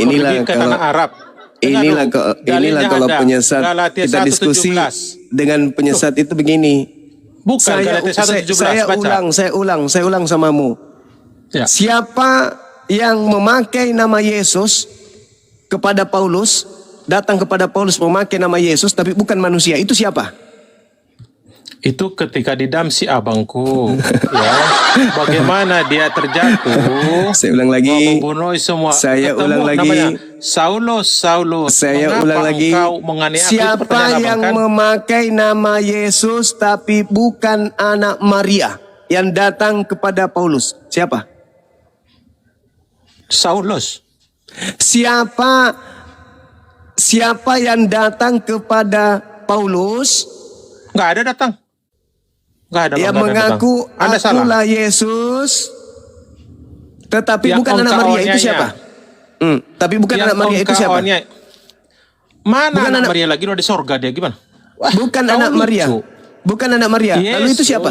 Inilah Pergi ke kalau tanah Arab. inilah kalau ada. penyesat Galatia kita 1:17. diskusi dengan penyesat itu begini. Bukan Galatia 1:17, baca. saya ulang samamu. Ya. Siapa yang memakai nama Yesus kepada Paulus, datang kepada Paulus memakai nama Yesus tapi bukan manusia, itu siapa? Itu ketika di Damsi abangku, ya. Bagaimana dia terjatuh? Saya ulang lagi. Mau membunuh semua. Saya Ketemu ulang lagi. namanya, Saulus. Saya Mengapa ulang lagi. engkau menganiaya aku? Itu Siapa pertanyaan yang abang, kan? memakai nama Yesus tapi bukan anak Maria yang datang kepada Paulus? Siapa? Saulus. Siapa yang datang kepada Paulus? Nggak ada datang. Nggak ada. Yang nggak ada mengaku datang. Anda salah. akulah Yesus, tetapi Yang bukan anak engkau Maria, itu aniaya. siapa? Tapi bukan Yang anak Maria, itu engkau siapa? aniaya. Mana Bukan anak anak- Maria lagi? Udah di sorga dia gimana? Bukan kau anak lucu. Maria. Bukan anak Maria. Lalu itu siapa?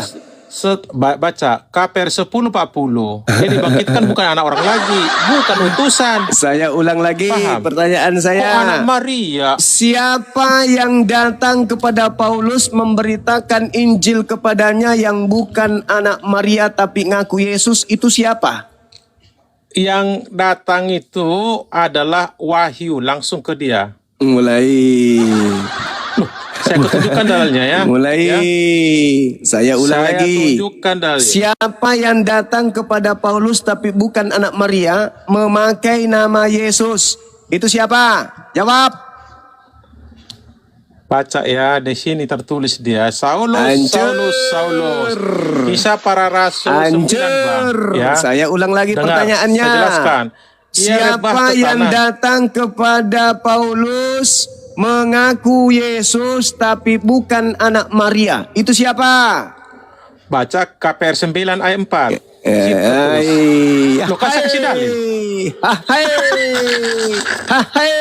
Baca KPR 10:40. Jadi dibangkitkan bukan anak orang lagi, bukan utusan. Saya ulang lagi Paham. pertanyaan Kok saya. anak Maria? Siapa yang datang kepada Paulus memberitakan Injil kepadanya yang bukan anak Maria tapi ngaku Yesus, itu siapa? Yang datang itu adalah wahyu langsung ke dia. Mulai. Saya tunjukkan dalilnya ya. Mulai. Ya. Saya ulang Saya lagi. tunjukkan dalil. Siapa yang datang kepada Paulus tapi bukan anak Maria memakai nama Yesus? Itu siapa? Jawab. Baca ya, di sini tertulis dia. Saulus. Kisah para rasul 9, Bang. Ya. Saya ulang lagi Dengar, pertanyaannya. saya jelaskan. Ia rebah Siapa ke yang tanah. datang kepada Paulus mengaku Yesus tapi bukan anak Maria? Itu siapa? Baca KPR 9 ayat 4. Situ terus. Loh, kan saya kasih dalil. Hai.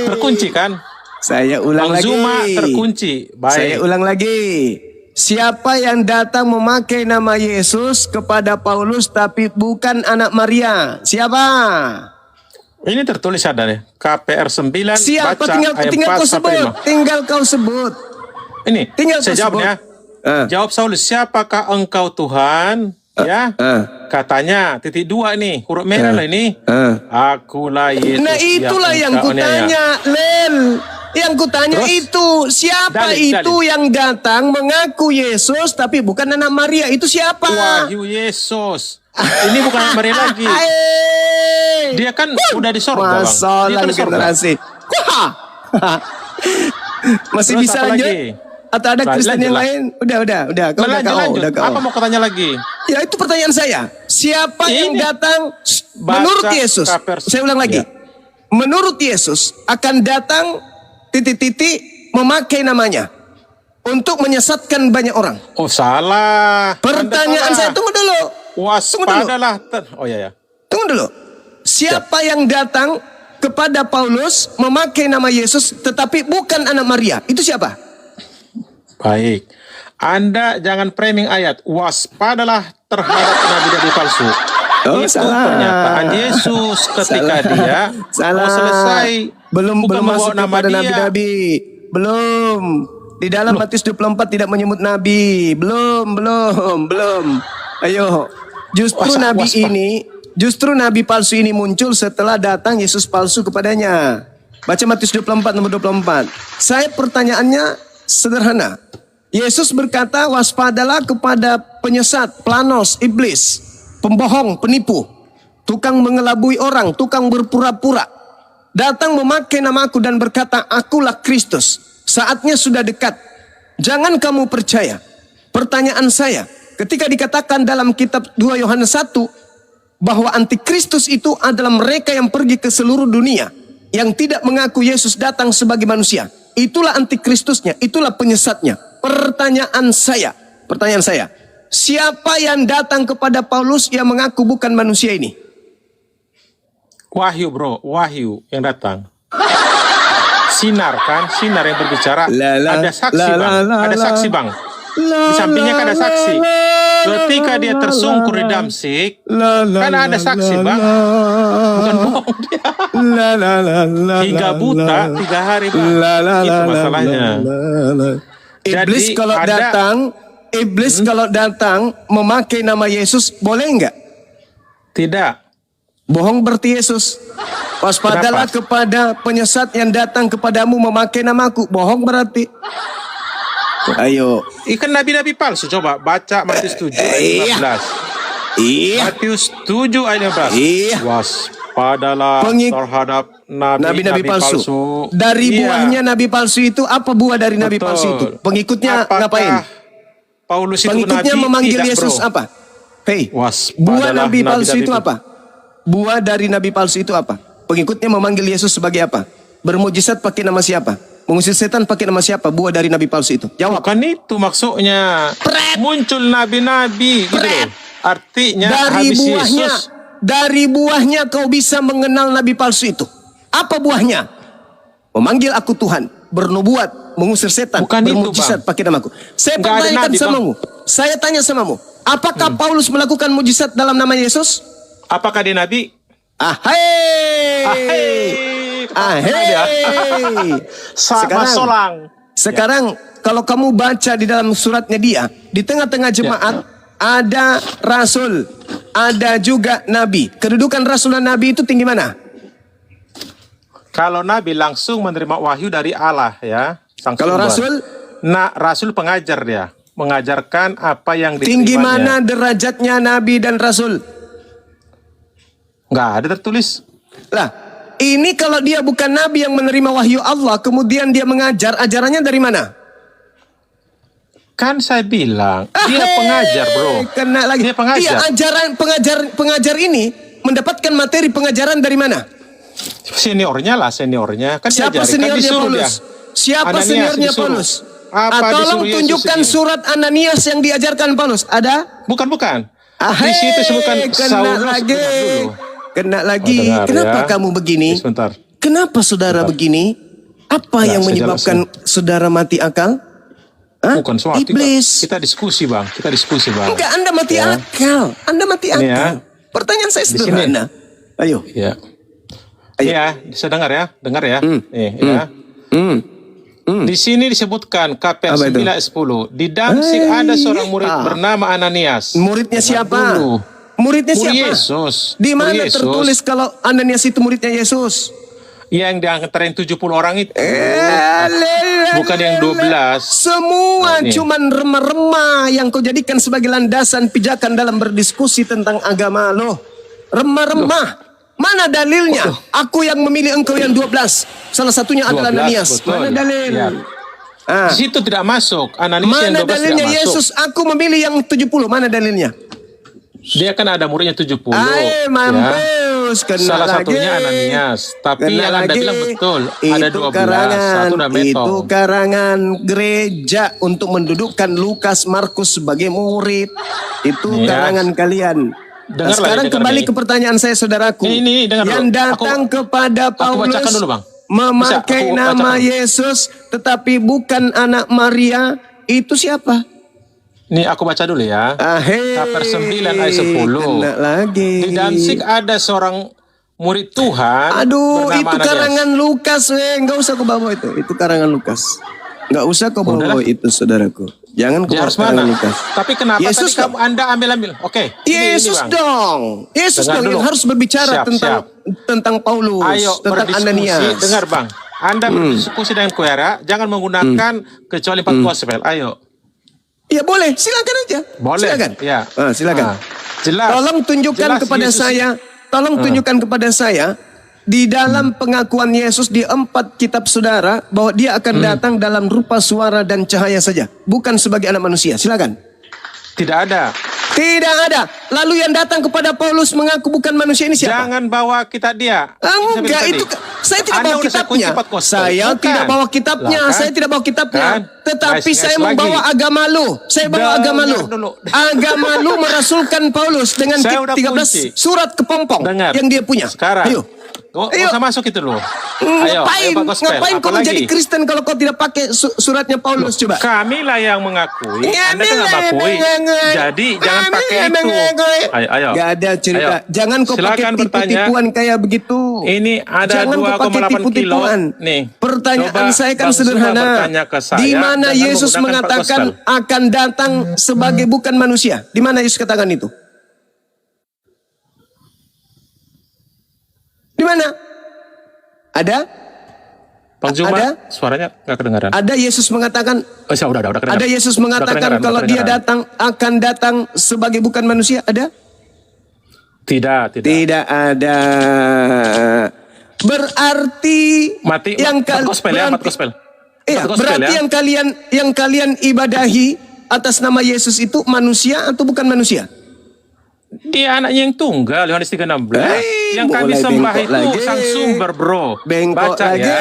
Terkunci kan? Saya ulang Bang lagi. Zuma terkunci. Saya Baik. ulang lagi. Siapa yang datang memakai nama Yesus kepada Paulus tapi bukan anak Maria? Siapa? Ini tertulis ada nih. KPR 9 Siapa? baca Tinggal ayat kau 4 sebut. sampai 5. Tinggal kau sebut. Ini Tinggal saya kau jawab sebut. ya. Jawab Saulus, siapakah engkau Tuhan? Ya. Katanya titik 2 nih, huruf merah lah ini. Akulah Yesus. Nah itulah yang engkau aniaya. kutanya, Len. Yang kutanya Terus? itu, siapa Dalil. itu yang datang mengaku Yesus tapi bukan anak Maria? Itu siapa? Wahyu Yesus. Ini bukan anak Maria lagi. Hai. Dia kan udah di sorga, Bang. Dia Masalah kan di sorga. generasi. Wah. Masih Terus bisa apa lanjut? lagi? Atau ada Kristen yang Lanjut. lain? Udah. Kau udah Lanjut, kau, lanjut. udah kau. Apa mau katanya lagi? Ya itu pertanyaan saya. Siapa yang Ini. datang Baca menurut Yesus? KPR. Saya ulang lagi. Ya. Menurut Yesus akan datang titik-titik memakai namanya untuk menyesatkan banyak orang. Oh, salah. Pertanyaan Anda saya, salah. tunggu dulu. Waspadalah. Oh ya. Tunggu dulu. Siapa yang datang kepada Paulus memakai nama Yesus tetapi bukan anak Maria? Itu siapa? Baik. Anda jangan framing ayat. Waspadalah terhadap nabi-nabi palsu. Oh, Itu salah. pernyataan Yesus ketika dia Salah. mau selesai. Belum Bukan masuk membawa nama kepada dia. nabi-nabi. Belum. Di dalam Matius 24 tidak menyebut nabi. Belum. Ayo. Justru nabi palsu ini muncul setelah datang Yesus palsu kepadanya. Baca Matius 24 nomor 24. Saya pertanyaannya sederhana. Yesus berkata, waspadalah kepada penyesat, planos, iblis, pembohong, penipu, tukang mengelabui orang, tukang berpura-pura. Datang memakai namaku dan berkata, akulah Kristus. Saatnya sudah dekat. Jangan kamu percaya. Pertanyaan saya, ketika dikatakan dalam kitab 2 Yohanes 1, bahwa antikristus itu adalah mereka yang pergi ke seluruh dunia. yang tidak mengaku Yesus datang sebagai manusia, itulah antikristusnya, itulah penyesatnya. Pertanyaan saya, siapa yang datang kepada Paulus yang mengaku bukan manusia ini? Wahyu bro, Wahyu yang datang. Sinar kan, sinar yang berbicara. Ada saksi bang, ada saksi bang. Di sampingnya kan ada saksi. Ketika dia tersungkur di Damsik, kan ada saksi bang. Bukan bohong dia. Hingga buta 3 hari bang. Itu masalahnya. Iblis Jadi kalau ada- datang, kalau datang memakai nama Yesus, boleh enggak? Tidak. Bohong berarti Yesus. Waspadalah Kenapa? kepada penyesat yang datang kepadamu memakai namaku. Bohong berarti. Ayo. Ikan nabi-nabi palsu. Coba baca Matius 7 Iya. ayat 15. Iya. Matius 7 ayat 15. Iya. Waspadalah terhadap Nabi-nabi palsu. Dari Iya. buahnya nabi palsu itu, apa buah dari nabi Betul. palsu itu? Pengikutnya Apakah ngapain? Paulus itu Pengikutnya nabi? memanggil Tidak, Yesus bro. apa? Hei, Waspadalah buah nabi palsu nabi-nabi itu apa? Buah dari nabi palsu itu apa? Pengikutnya memanggil Yesus sebagai apa? Bermujizat pakai nama siapa? Mengusir setan pakai nama siapa? Buah dari nabi palsu itu. Jawab. Bukan itu maksudnya. Muncul nabi-nabi gitu loh. Artinya Dari habis buahnya, Yesus. dari buahnya kau bisa mengenal nabi palsu itu. Apa buahnya? Memanggil aku Tuhan, bernubuat, mengusir setan, Bukan itu, bermujizat Bang. pakai namaku. Saya Nggak ada pertanyakan nabi, Bang. samamu. Saya tanya samamu. Apakah Paulus melakukan mujizat dalam nama Yesus? Apakah dia nabi? Ahai. Solang. Sekarang kalau kamu baca di dalam suratnya dia, di tengah-tengah jemaat ada rasul, ada juga nabi. Kedudukan rasul dan nabi itu tinggi mana? Kalau nabi langsung menerima wahyu dari Allah ya. Sang Kalau sumber. rasul? Nah, rasul pengajar dia. Mengajarkan apa yang Tinggi mana diterimanya. derajatnya nabi dan rasul? Nggak ada tertulis. Lah, ini kalau dia bukan nabi yang menerima wahyu Allah, kemudian dia mengajar, ajarannya dari mana? Kan saya bilang, dia pengajar bro. Kena lagi. Dia pengajar. Iya, ajaran pengajar ini mendapatkan materi pengajaran dari mana? Seniornya lah, seniornya. Kan Siapa diajari, kan seniornya disuruh Paulus? dia. Siapa Ananias seniornya disuruh. Paulus? Apa Tolong disuruh Yesus tunjukkan ini? surat Ananias yang diajarkan Paulus. Ada? Bukan. Ahai, Di situ disebutkan kena Saulus. lagi. Dengar dulu. Kena lagi. dengar Kenapa ya. kamu begini? Sebentar. Kenapa saudara begini? Apa Nah, yang saya menyebabkan saudara mati akal? Hah? Bukan suatu. Iblis. Kita diskusi bang. Enggak, Anda mati Ya. akal. Anda mati Ini akal. ya. Pertanyaan saya Di sini. sederhana. Ayo. Ya. Ayo. Ya, bisa dengar ya. Nih, ya. Hmm. Di sini disebutkan KPR Apa itu? 9:10. Di Damsik ada seorang murid bernama Ananias. Muridnya Dengar siapa? dulu. Muridnya Murid siapa? Yesus. Di mana Murid Yesus. tertulis kalau Ananias itu muridnya Yesus? Yang diantarin 70 orang itu. Bukan Bukan yang 12. Semua Nah, ini. cuman remah-remah yang kau jadikan sebagai landasan pijakan dalam berdiskusi tentang agama lo. Remah-remah. Mana dalilnya? Aku yang memilih engkau yang 12. Salah satunya adalah 12, Ananias. betul. Mana dalil? Ya. Ah. Di situ tidak masuk. Ananias yang Mana 12 dalilnya tidak masuk. Yesus? Aku memilih yang 70. Mana dalilnya? Dia kan ada muridnya 70. Ay, ya. mampus. Kena Salah lagi. satunya Ananias. Tapi Kena yang Anda lagi. bilang betul. Ada Itu 12. karangan, Satu udah metong. itu karangan gereja untuk mendudukkan Lukas Markus sebagai murid. Itu Ya. karangan kalian. Nah, Dengarlah, sekarang dengar kembali nih. ke pertanyaan saya, saudaraku. Ini, dengar dulu. Yang datang kepada Paulus bacakan dulu, Bang. memakai Bisa, aku nama bacakan. Yesus, tetapi bukan anak Maria. Itu siapa? Nih aku baca dulu ya. Ahei, Kabar 9 ayat 10. kena lagi. Di Damsik ada seorang murid Tuhan. Aduh, bernama itu Ananias. karangan Lukas, nggak usah kau bawa itu. Itu karangan Lukas. Nggak usah kau bawa Udahlah. itu, saudaraku. Jangan kau Dia bawa harus mana? karangan Lukas. Tapi kenapa Yesus tadi kamu Anda ambil? Oke. Yesus Bang. dong. Yesus Dengar dong dulu. yang harus berbicara Siap, tentang Paulus, Ayo tentang berdiskusi. Ananias. Dengar Bang. Anda berdiskusi dengan Kuera, jangan menggunakan kecuali 4 gospel. Ayo. Ya boleh, silakan aja. Boleh. Silakan. Ya. Silakan. Jelas. Tolong tunjukkan Jelas kepada Yesus. saya. Tolong tunjukkan kepada saya di dalam pengakuan Yesus di 4 kitab saudara bahwa dia akan datang dalam rupa suara dan cahaya saja, bukan sebagai anak manusia. Silakan. Tidak ada. Tidak ada. Lalu yang datang kepada Paulus mengaku bukan manusia ini siapa? Jangan bawa kitab dia. Enggak, itu saya tidak bawa kitabnya. Saya tidak bawa kitabnya. Saya tidak bawa kitabnya. Tetapi saya membawa agama lu. Saya bawa agama lu. Agama lu merasulkan Paulus dengan 13 surat kepompong yang dia punya. Sekarang. Ayo. Gak usah masuk itu loh. Ngapain kau menjadi Kristen kalau kau tidak pakai suratnya Paulus? Coba. Kamilah yang mengakui. Anda kan nggak mengakui. Jadi jangan pakai itu. Ayo. Gak ada cerita. Jangan kau pakai tipu-tipuan kayak begitu. Ini ada 2,8 kilo. Nih. Pertanyaan saya kan sederhana. Di mana Yesus mengatakan akan datang sebagai bukan manusia? Di mana Yesus katakan itu? Di mana? Ada? Bang Juma, ada? Suaranya nggak kedengaran. Ada Yesus mengatakan. Udah kedengaran. Ada Yesus mengatakan kalau dia akan datang sebagai bukan manusia. Ada? Tidak. Tidak ada. Berarti mati yang gospel ya, gospel. Iya, berarti ya? yang kalian ibadahi atas nama Yesus itu manusia atau bukan manusia? Dia anaknya yang tunggal, Yohanes 3:16. Yang kami sembah itu lagi. Sang sumber, bro. Bengkok baca lagi. Ya.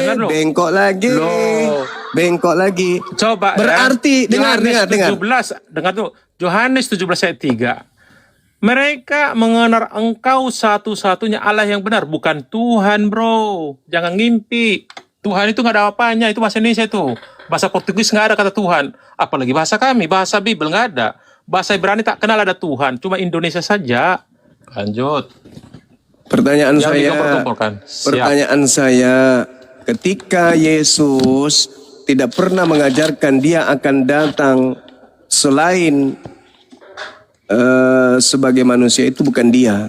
Dengar lo. Bengkok lagi. Coba. Berarti ya, dengar. Dengar tuh. Yohanes 17 ayat 3. Mereka mengenal engkau satu-satunya Allah yang benar, bukan Tuhan, bro. Jangan ngimpi. Tuhan itu nggak ada apanya. Itu bahasa Indonesia itu. Bahasa Portugis nggak ada kata Tuhan. Apalagi bahasa kami, bahasa Bible nggak ada. Bahasa Ibrani tak kenal ada Tuhan, cuma Indonesia saja. Lanjut. Pertanyaan saya, ketika Yesus tidak pernah mengajarkan dia akan datang selain sebagai manusia, itu bukan dia.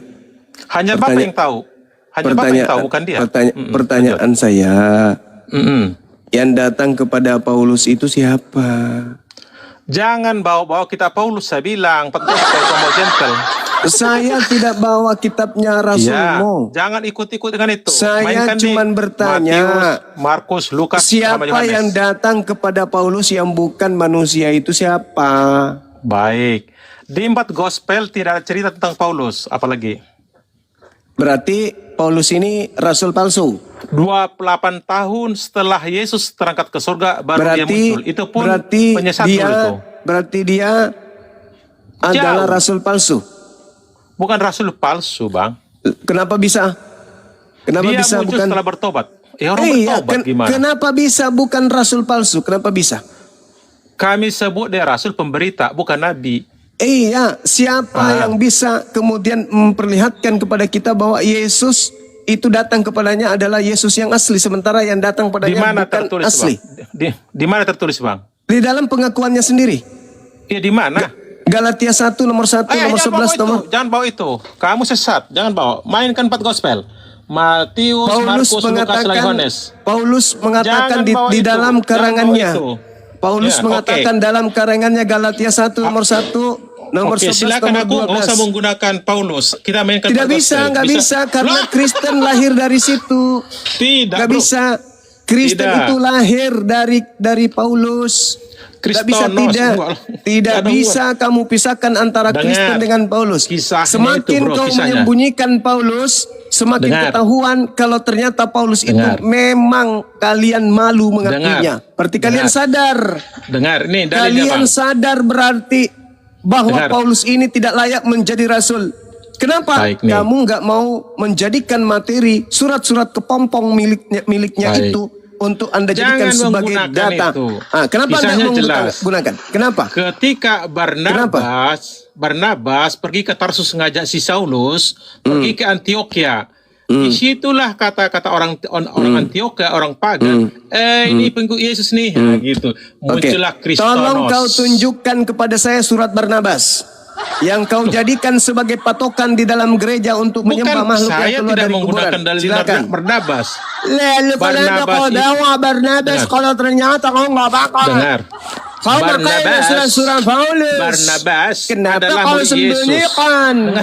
Hanya Bapak yang tahu. Bapak yang tahu, bukan dia. Pertanyaan saya, yang datang kepada Paulus itu siapa? Jangan bawa-bawa kitab Paulus, saya bilang. Saya tidak bawa kitabnya Rasulmu. Ya, jangan ikut-ikut dengan itu. Saya cuma bertanya, Matius, Markus, Lukas, siapa yang datang kepada Paulus yang bukan manusia itu siapa? Baik. Di 4 gospel tidak ada cerita tentang Paulus, apalagi. Berarti Paulus ini rasul palsu. 28 tahun setelah Yesus terangkat ke surga baru dia muncul. Itu pun penyesat itu. Berarti dia adalah rasul palsu. Bukan rasul palsu, Bang. Kenapa bisa? Kenapa dia bisa muncul bukan setelah bertobat? Ya orang bertobat gimana? Kenapa bisa bukan rasul palsu? Kenapa bisa? Kami sebut dia rasul pemberita, bukan nabi. Iya, siapa yang bisa kemudian memperlihatkan kepada kita bahwa Yesus itu datang kepadanya adalah Yesus yang asli, sementara yang datang padanya bukan tertulis, asli. Di mana tertulis, Bang? Di dalam pengakuannya sendiri. Iya, di mana? Galatia 1 nomor 1 nomor 11 nomor. Jangan bawa itu. Kamu sesat. Jangan bawa. Mainkan 4 gospel. Matius, Markus, Lukas, Yohanes. Paulus mengatakan di dalam karangannya. Paulus mengatakan dalam karangannya Galatia 1 nomor 1 nomor 11 silakan nomor 12. Nggak usah menggunakan Paulus. Kita mainkan. Tidak bisa, nggak bisa karena Kristen lahir dari situ. Tidak. Nggak bisa. Kristen itu lahir dari Paulus. Tidak bisa kamu pisahkan antara Kristen dengan Paulus. Semakin kau menyembunyikan Paulus, semakin ketahuan kalau ternyata Paulus itu memang kalian malu mengakuinya. Berarti kalian sadar. Ini kalian sadar berarti bahwa Paulus ini tidak layak menjadi rasul. Kenapa kamu nggak mau menjadikan materi surat-surat kepompong miliknya itu untuk Anda jadikan sebagai data? Kenapa Anda menggunakan? Kenapa? Ketika Barnabas pergi ke Tarsus ngajak si Saulus pergi ke Antioquia. Disitulah kata-kata orang Antioquia, orang pagan, ini pengikut Yesus nih, gitu. Muncullah Kristonos. Tolong kau tunjukkan kepada saya surat Barnabas yang kau jadikan sebagai patokan di dalam gereja untuk menyembah makhluk yang keluar dari kuburan. Silakan. Barnabas. Barnabas kalau ternyata kau nggak bakal. Dengar. Kau pakai surat Paulus. Barnabas. Kenapa kau sembunyikan?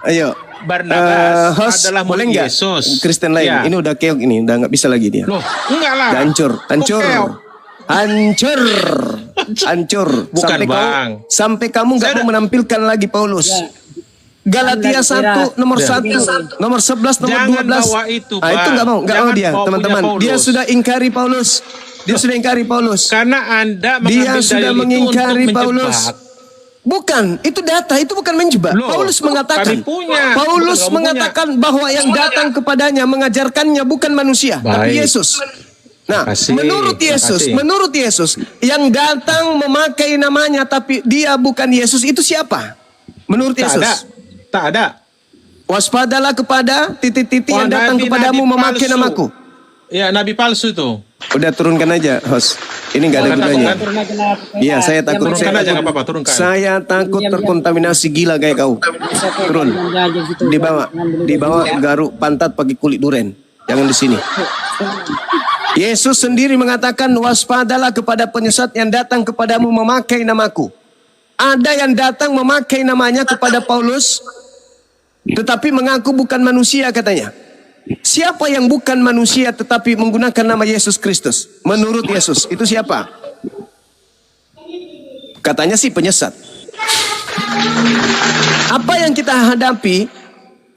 Ayo. Barnabas adalah murid Yesus. Kristen lain. Ini udah keok ini, udah nggak bisa lagi dia. Loh, enggak lah. Hancur. hancur. Bukan, Bang. Sampai kamu nggak mau menampilkan lagi Paulus. Galatia 1 nomor 1, nomor 11, nomor Jangan 12. bawa itu, Ah, itu Bang. nggak mau Jangan dia, bawa teman-teman. punya Dia Paulus. sudah ingkari Paulus. Dia sudah ingkari Paulus. Karena Anda Dia mengambil sudah dalil itu mengingkari untuk Paulus. menjebak. Bukan, itu data, itu bukan menjebak. Loh, Paulus mengatakan, kami punya. Paulus Bukan kamu mengatakan bahwa yang datang kepadanya mengajarkannya bukan manusia, tapi Baik. Yesus. Nah, Makasih, menurut Yesus, yang datang memakai namanya tapi dia bukan Yesus, itu siapa? Menurut Tak Yesus. ada. Tak ada. Waspadalah kepada titik-titik yang Oh, datang nabi- kepadamu nabi memakai palsu. namaku. Ya, nabi palsu tuh. Udah turunkan aja, host. Ini nggak ada Turunkan, gunanya. turunkan. Iya, saya takut. Turunkan aja, nggak apa-apa, turunkan. Saya takut terkontaminasi gila kayak kau. Turun. Dibawa garuk pantat pakai kulit duren. Jangan di sini. Yesus sendiri mengatakan, waspadalah kepada penyesat yang datang kepadamu memakai namaku. Ada yang datang memakai namanya kepada Paulus, tetapi mengaku bukan manusia katanya. Siapa yang bukan manusia tetapi menggunakan nama Yesus Kristus? Menurut Yesus, itu siapa? Katanya sih penyesat. Apa yang kita hadapi,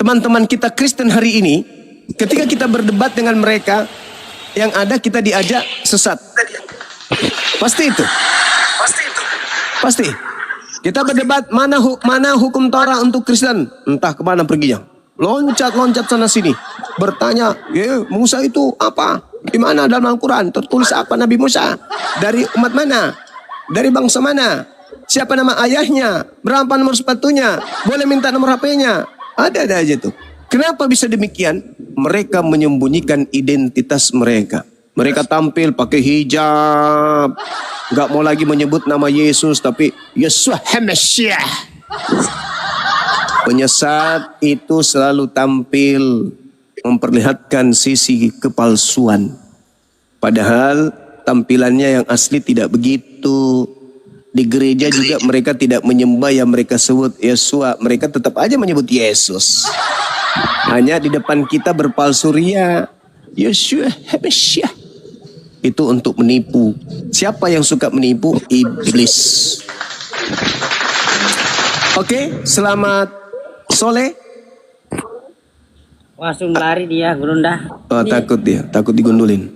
teman-teman kita Kristen hari ini, ketika kita berdebat dengan mereka, yang ada kita diajak sesat. Pasti itu. Pasti. Kita berdebat mana hukum Torah untuk Kristen, entah kemana perginya. Loncat sana sini, bertanya, Musa itu apa? Di mana dalam Al-Quran tertulis apa Nabi Musa? Dari umat mana? Dari bangsa mana? Siapa nama ayahnya? Berapa nomor sepatunya? Boleh minta nomor HP-nya? Ada aja tuh. Kenapa bisa demikian? Mereka menyembunyikan identitas mereka. Mereka tampil pakai hijab, nggak mau lagi menyebut nama Yesus, tapi Yeshua HaMashiach. Penyesat itu selalu tampil memperlihatkan sisi kepalsuan. Padahal tampilannya yang asli tidak begitu. Di gereja juga mereka tidak menyembah yang mereka sebut Yeshua. Mereka tetap aja menyebut Yesus. Hanya di depan kita berpalsu ria. Yeshua HaMashiach. Itu untuk menipu. Siapa yang suka menipu? Iblis. Oke, selamat sore. Langsung lari dia, Gurunda. Oh, takut digundulin.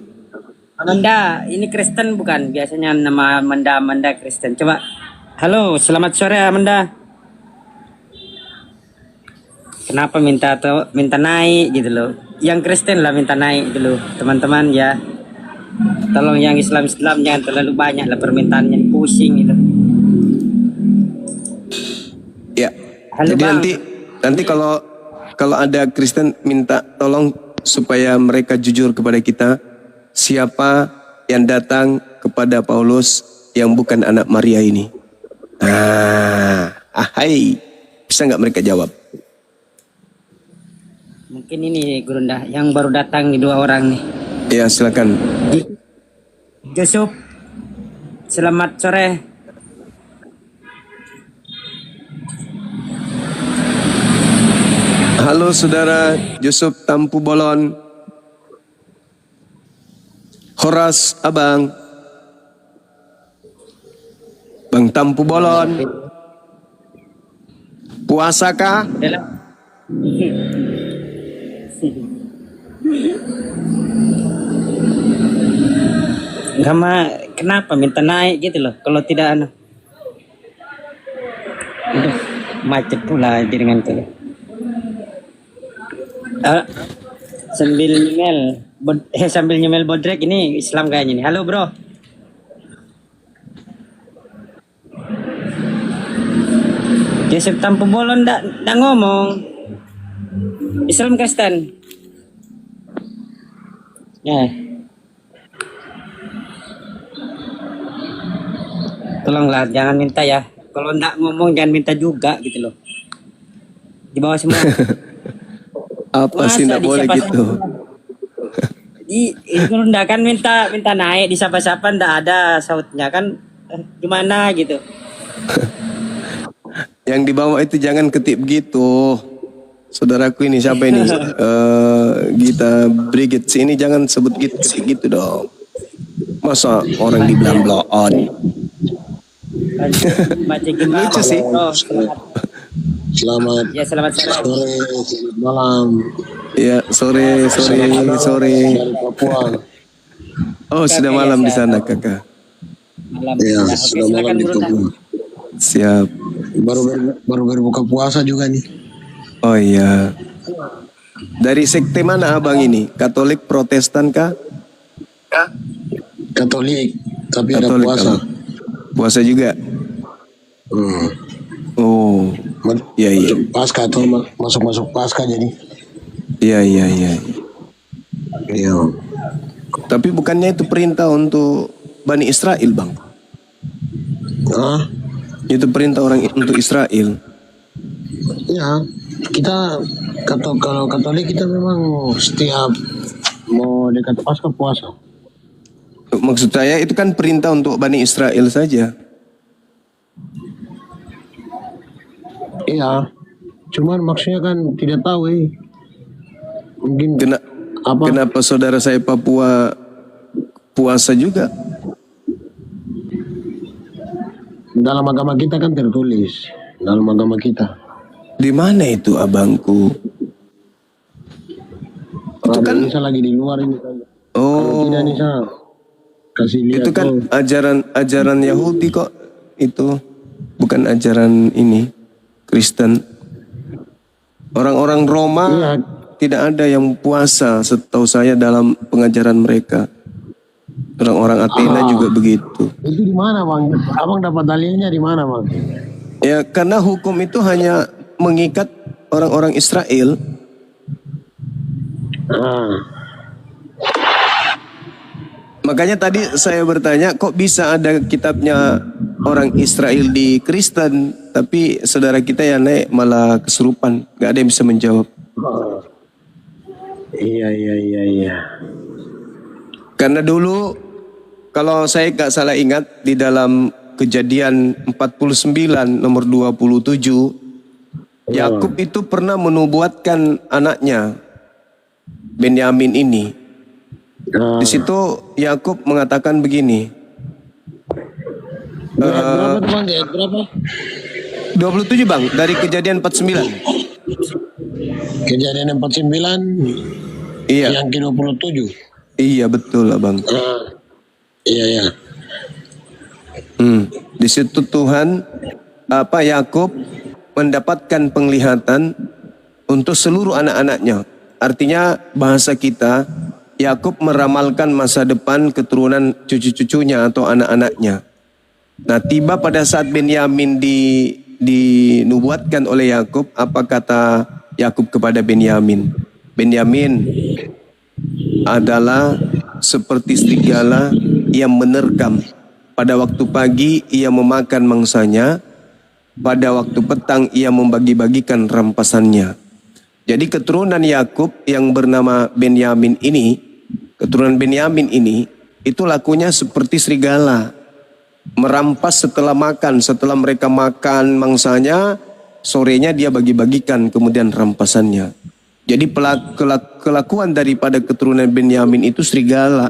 Menda, ini Kristen bukan? Biasanya nama Menda Kristen. Coba. Halo, selamat sore Menda. Kenapa minta naik gitu loh? Yang Kristen lah minta naik dulu, teman-teman ya. Tolong yang Islam jangan terlalu banyak lah permintaannya, pusing gitu. Ya. Halo, Jadi Bang. nanti kalau ada Kristen minta tolong supaya mereka jujur kepada kita, siapa yang datang kepada Paulus yang bukan anak Maria ini? Hai, bisa nggak mereka jawab? Mungkin ini Gurunda yang baru datang nih 2 orang nih. Ya, silakan. Yusuf, selamat sore. Halo saudara Yusuf Tampu Bolon. Horas Abang. Bang Tampu Bolon. Puasa kah? Kenapa minta naik gitu loh? Kalau tidak Aduh, macet pula jaringan tuh. Sambil nyemel bodrek ini Islam kayaknya nih. Halo bro. Yusuf Tampu Bolon ndak ngomong. Islam Kristen. Ya. Tolonglah jangan minta ya. Kalau ndak ngomong jangan minta juga gitu loh. Di bawah semua. Apa sih nggak boleh gitu? Itu ndak kan minta naik di siapa-siapa ndak ada sautnya kan gimana gitu. Yang di bawah itu jangan ketik begitu. Saudaraku ini siapa ini? Gita Brigit ini jangan sebut gitu dong. Masa orang di belang-belaan. Baca gimana? Lucu sih. Oh, Selamat ya selamat sore. sore, selamat malam Ya, sore dari Papua. Oh, sudah malam di sana, Kakak. Malam. Ya, Oke, sudah malam silakan di Bro. Papua. Siap. Baru berbuka puasa juga nih. Oh iya. Dari sekte mana abang ini? Katolik, Protestan kah? Katolik, tapi ada Katolik. puasa. Puasa juga. Hmm. Oh, iya iya. Pasca atau masuk pasca jadi. Iya iya iya. Iya. Tapi bukannya itu perintah untuk Bani Israel, Bang? Nah, Itu perintah orang untuk Israel. ya kita kalau Katolik kita memang setiap mau dekat pasca puasa. Maksud saya itu kan perintah untuk Bani Israel saja. Iya, cuman maksudnya kan tidak tahu mungkin apa? Kenapa saudara saya Papua puasa juga? Dalam agama kita kan tertulis dalam agama kita. Di mana itu abangku? Itu kan- Nisa lagi di luar ini kan. Kalau Oh, tidak Nisa kasih lihat. itu kan ajaran Yahudi kok. Itu bukan ajaran ini Kristen. Orang-orang Roma Iya. tidak ada yang puasa setahu saya dalam pengajaran mereka. Orang-orang Athena juga begitu. Itu di mana bang? Abang dapat dalilnya di mana bang? Ya karena hukum itu hanya mengikat orang-orang Israel. Ah, Makanya tadi saya bertanya kok bisa ada kitabnya orang Israel di Kristen, tapi saudara kita yang naik malah kesurupan, nggak ada yang bisa menjawab. iya. Karena dulu kalau saya nggak salah ingat di dalam Kejadian 49 nomor 27, Yakub itu pernah menubuatkan anaknya Benyamin ini. Ah, Di situ Yakub mengatakan begini. berapa tuh bang? Ayat berapa? 27 Bang, dari Kejadian 49. Kejadian 49 Iya, yang ke-27. iya betul Abang. Iya. Di situ Tuhan Yakub mendapatkan penglihatan untuk seluruh anak-anaknya. Artinya bahasa kita, Yakub meramalkan masa depan keturunan cucu-cucunya atau anak-anaknya. Nah, tiba pada saat Benyamin dinubuatkan oleh Yakub, apa kata Yakub kepada Benyamin? Benyamin adalah seperti serigala yang menerkam. Pada waktu pagi ia memakan mangsanya, pada waktu petang ia membagi-bagikan rampasannya. Jadi keturunan Yakub yang bernama Benyamin ini, keturunan Benyamin ini, itu lakunya seperti serigala. Merampas setelah makan, setelah mereka makan mangsanya, sorenya dia bagi-bagikan kemudian rampasannya. Jadi kelakuan daripada keturunan Benyamin itu serigala.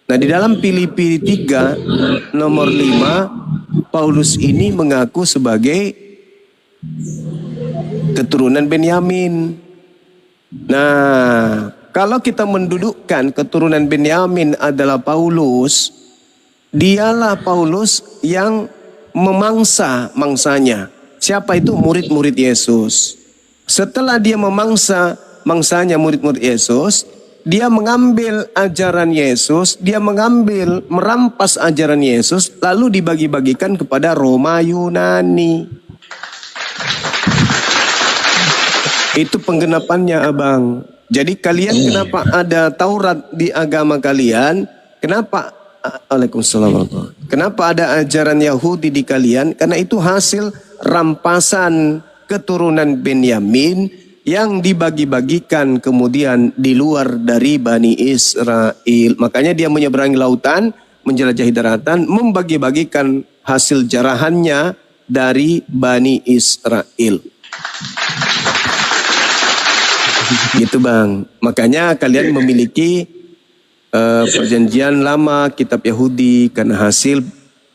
Nah di dalam Filipi 3 nomor 5, Paulus ini mengaku sebagai keturunan Benyamin. Nah kalau kita mendudukkan keturunan Benyamin adalah Paulus, dialah Paulus yang memangsa mangsanya. Siapa itu? Murid-murid Yesus. Setelah dia memangsa mangsanya murid-murid Yesus, dia mengambil ajaran Yesus, dia merampas ajaran Yesus, lalu dibagi-bagikan kepada Roma Yunani. Itu penggenapannya Abang. Jadi kalian kenapa ada Taurat di agama kalian? Kenapa? Waalaikumsalam. Kenapa ada ajaran Yahudi di kalian? Karena itu hasil rampasan keturunan Benyamin yang dibagi-bagikan kemudian di luar dari Bani Israel. Makanya dia menyeberangi lautan, menjelajahi daratan, membagi-bagikan hasil jarahannya dari Bani Israel. Gitu Bang. Makanya kalian memiliki perjanjian lama, kitab Yahudi, karena hasil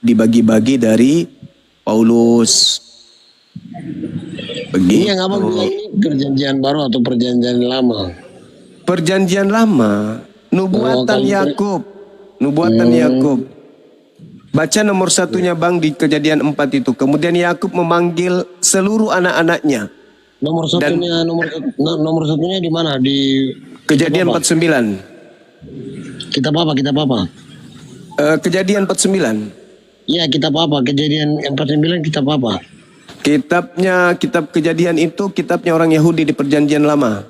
dibagi-bagi dari Paulus. Begitu. Ini yang abang bilang ini perjanjian baru atau perjanjian lama? Perjanjian lama, nubuatan kalau- Yakub. Nubuatan Yakub. Baca nomor satunya Bang di Kejadian 4 itu. Kemudian Yakub memanggil seluruh anak-anaknya. Nomor satunya nomor satunya di mana? Di Kejadian Apa? 49. Kitab apa? Kitab apa? Kejadian 49. Iya, kitab apa? Kejadian 49 kitab apa? Kitab Kejadian itu kitabnya orang Yahudi di Perjanjian Lama.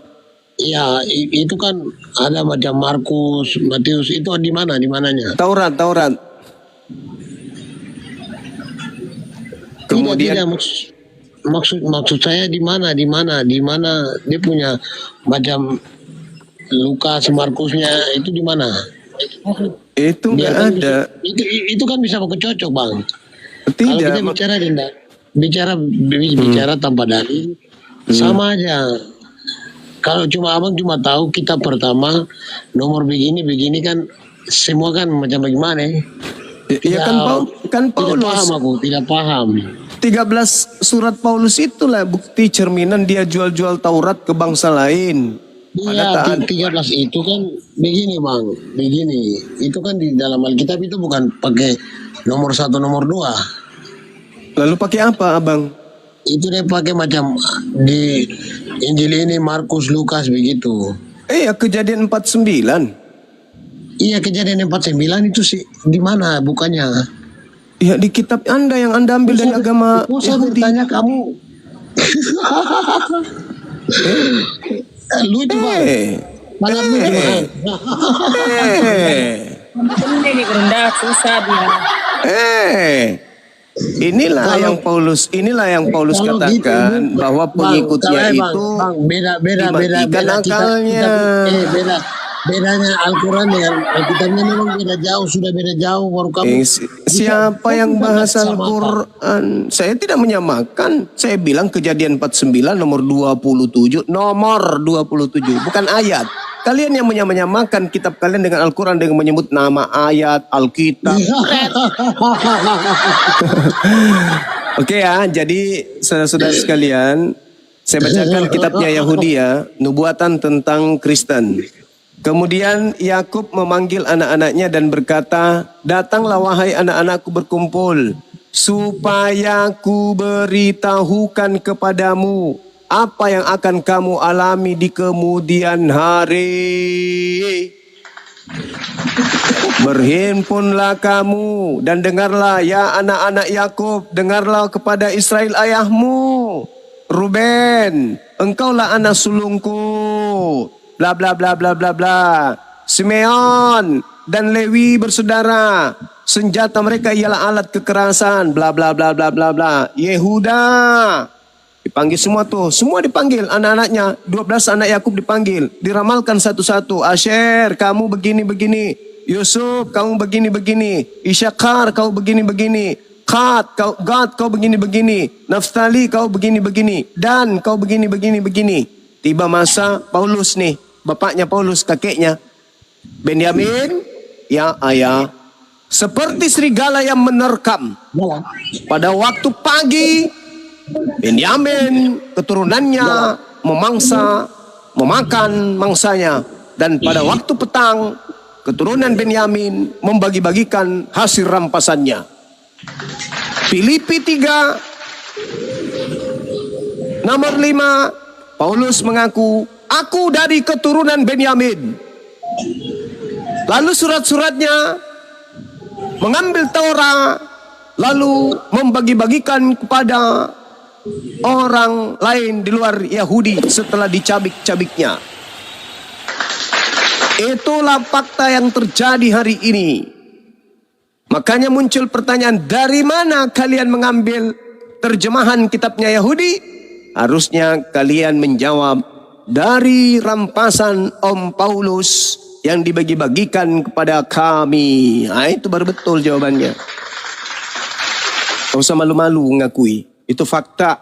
Iya, itu kan ada macam Markus, Matius, itu di mana? Di mananya? Taurat. Kemudian Tidak, maksud saya di mana dia punya macam Lukas, Markusnya itu di mana? itu nggak Biar kan ada. itu kan bisa cocok, Bang. Kalau kita Tidak. bicara tanpa dalil sama aja. Kalau abang cuma tahu kita pertama nomor begini kan semua kan macam bagaimana? Ya kan Tidak paham Paulus. aku, tidak paham. 13 surat Paulus itulah bukti cerminan dia jual-jual Taurat ke bangsa lain. Iya, 13 itu kan begini, Bang. Begini. Itu kan di dalam Alkitab itu bukan pakai nomor 1, nomor 2. Lalu pakai apa, Abang? Itu dia pakai macam di Injil ini Markus, Lukas begitu. Ya Kejadian 49. Iya, Kejadian 49 itu sih di mana bukannya? Ya di kitab Anda yang Anda ambil dari agama Saya Yahudi. bertanya kamu. Lucu, Bang. Sangat lucu, Bang. Ini rendah susah dia. Inilah yang Paulus Kalau katakan gitu, bahwa Bang, pengikutnya Bang, itu Bang, beda dimatikan akalnya. bedanya Al-Quran dengan Alkitabnya memang sudah beda jauh baru kamu. Siapa yang bahas sama Al-Quran? Saya tidak menyamakan. Saya bilang Kejadian 49 nomor 27, bukan ayat. Kalian yang menyamakan kitab kalian dengan Al-Quran dengan menyebut nama ayat Alkitab. Oke ya, jadi saudara-saudara sekalian, saya bacakan kitabnya Yahudi ya, nubuatan tentang Kristen. Kemudian Yakub memanggil anak-anaknya dan berkata, "Datanglah wahai anak-anakku berkumpul, supaya ku beritahukan kepadamu apa yang akan kamu alami di kemudian hari. Berhimpunlah kamu dan dengarlah ya anak-anak Yakub, dengarlah kepada Israel ayahmu. Ruben, engkaulah anak sulungku. Bla bla bla bla bla bla. Simeon dan Lewi bersaudara. Senjata mereka ialah alat kekerasan. Bla bla bla bla bla bla. Yehuda. Dipanggil semua tuh. Semua dipanggil anak-anaknya. 12 anak Yakub dipanggil. Diramalkan satu-satu. Asher, kamu begini-begini. Yusuf, kamu begini-begini. Isyakar, kau begini-begini. Gad, kau begini-begini. Naftali, kau begini-begini. Dan kau begini-begini-begini. Tiba masa Paulus nih. Bapaknya Paulus, kakeknya. Benyamin, ya ayah. Seperti serigala yang menerkam. Pada waktu pagi, Benyamin keturunannya memakan mangsanya. Dan pada waktu petang, keturunan Benyamin membagi-bagikan hasil rampasannya. Filipi 3 nomor 5, Paulus mengaku, aku dari keturunan Benyamin. Lalu surat-suratnya mengambil Taurat, lalu membagi-bagikan kepada orang lain di luar Yahudi setelah dicabik-cabiknya. Itulah fakta yang terjadi hari ini. Makanya muncul pertanyaan, dari mana kalian mengambil terjemahan kitabnya Yahudi? Harusnya kalian menjawab, dari rampasan Om Paulus yang dibagi-bagikan kepada kami. Nah, itu baru betul jawabannya. Gak usah malu-malu ngakui. Itu fakta.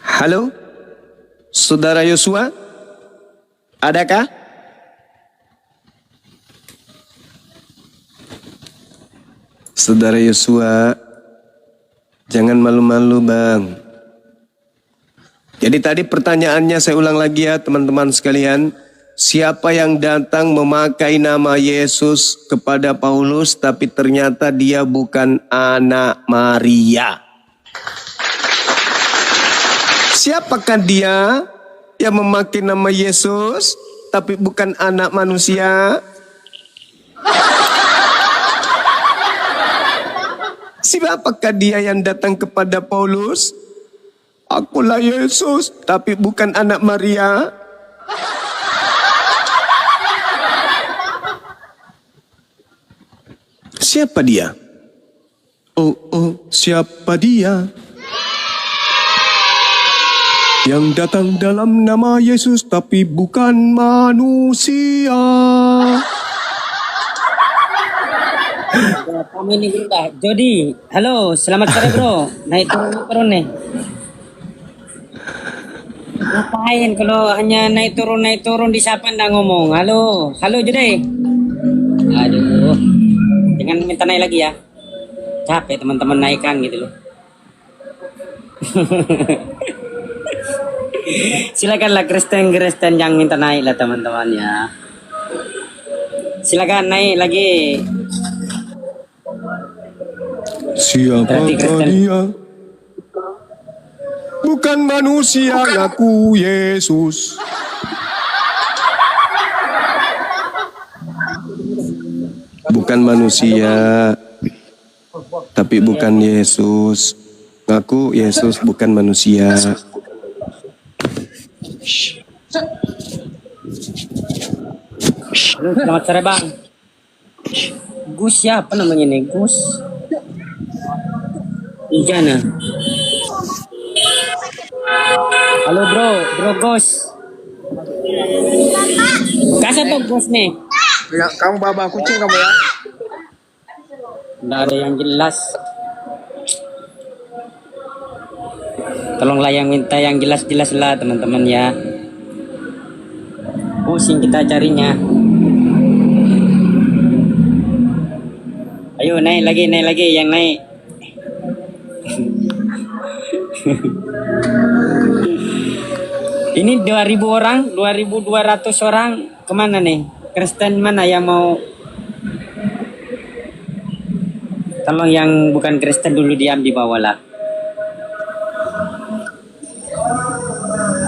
Halo? Saudara Yosua? Adakah? Saudara Yosua, jangan malu-malu bang. Jadi tadi pertanyaannya saya ulang lagi ya teman-teman sekalian. Siapa yang datang memakai nama Yesus kepada Paulus tapi ternyata dia bukan anak Maria? Siapakah dia yang memakai nama Yesus tapi bukan anak manusia? Siapakah dia yang datang kepada Paulus? Akulah Yesus tapi bukan anak Maria. Siapa dia? Oh, siapa dia? Yang datang dalam nama Yesus tapi bukan manusia. Kami ini Grunda. Jody, halo, selamat sore bro. Naik turun nih. Ngapain kalau hanya naik turun disapa ndak ngomong. Halo Jody. Aduh, jangan minta naik lagi ya. Capek teman-teman naikkan gitu loh. Silakanlah Kristen yang minta naik lah teman-teman ya. Silakan naik lagi. Siapa dia? Bukan manusia, ngaku Yesus. Bukan manusia, tapi bukan Yesus. Ngaku Yesus bukan manusia. Selamat sore bang. Gus siapa namanya nih? Gus Ijana. Halo bro Gus. Kasih tuh Gus nih. Ya, kamu bawa kucing kamu ya? Nggak ada yang jelas. Tolonglah yang minta yang jelas-jelas lah teman-teman ya. Pusing kita carinya. Ayo naik lagi yang naik. Ini 2.000 orang, 2.200 orang kemana nih? Kristen mana yang mau? Tolong yang bukan Kristen dulu diam di bawah lah.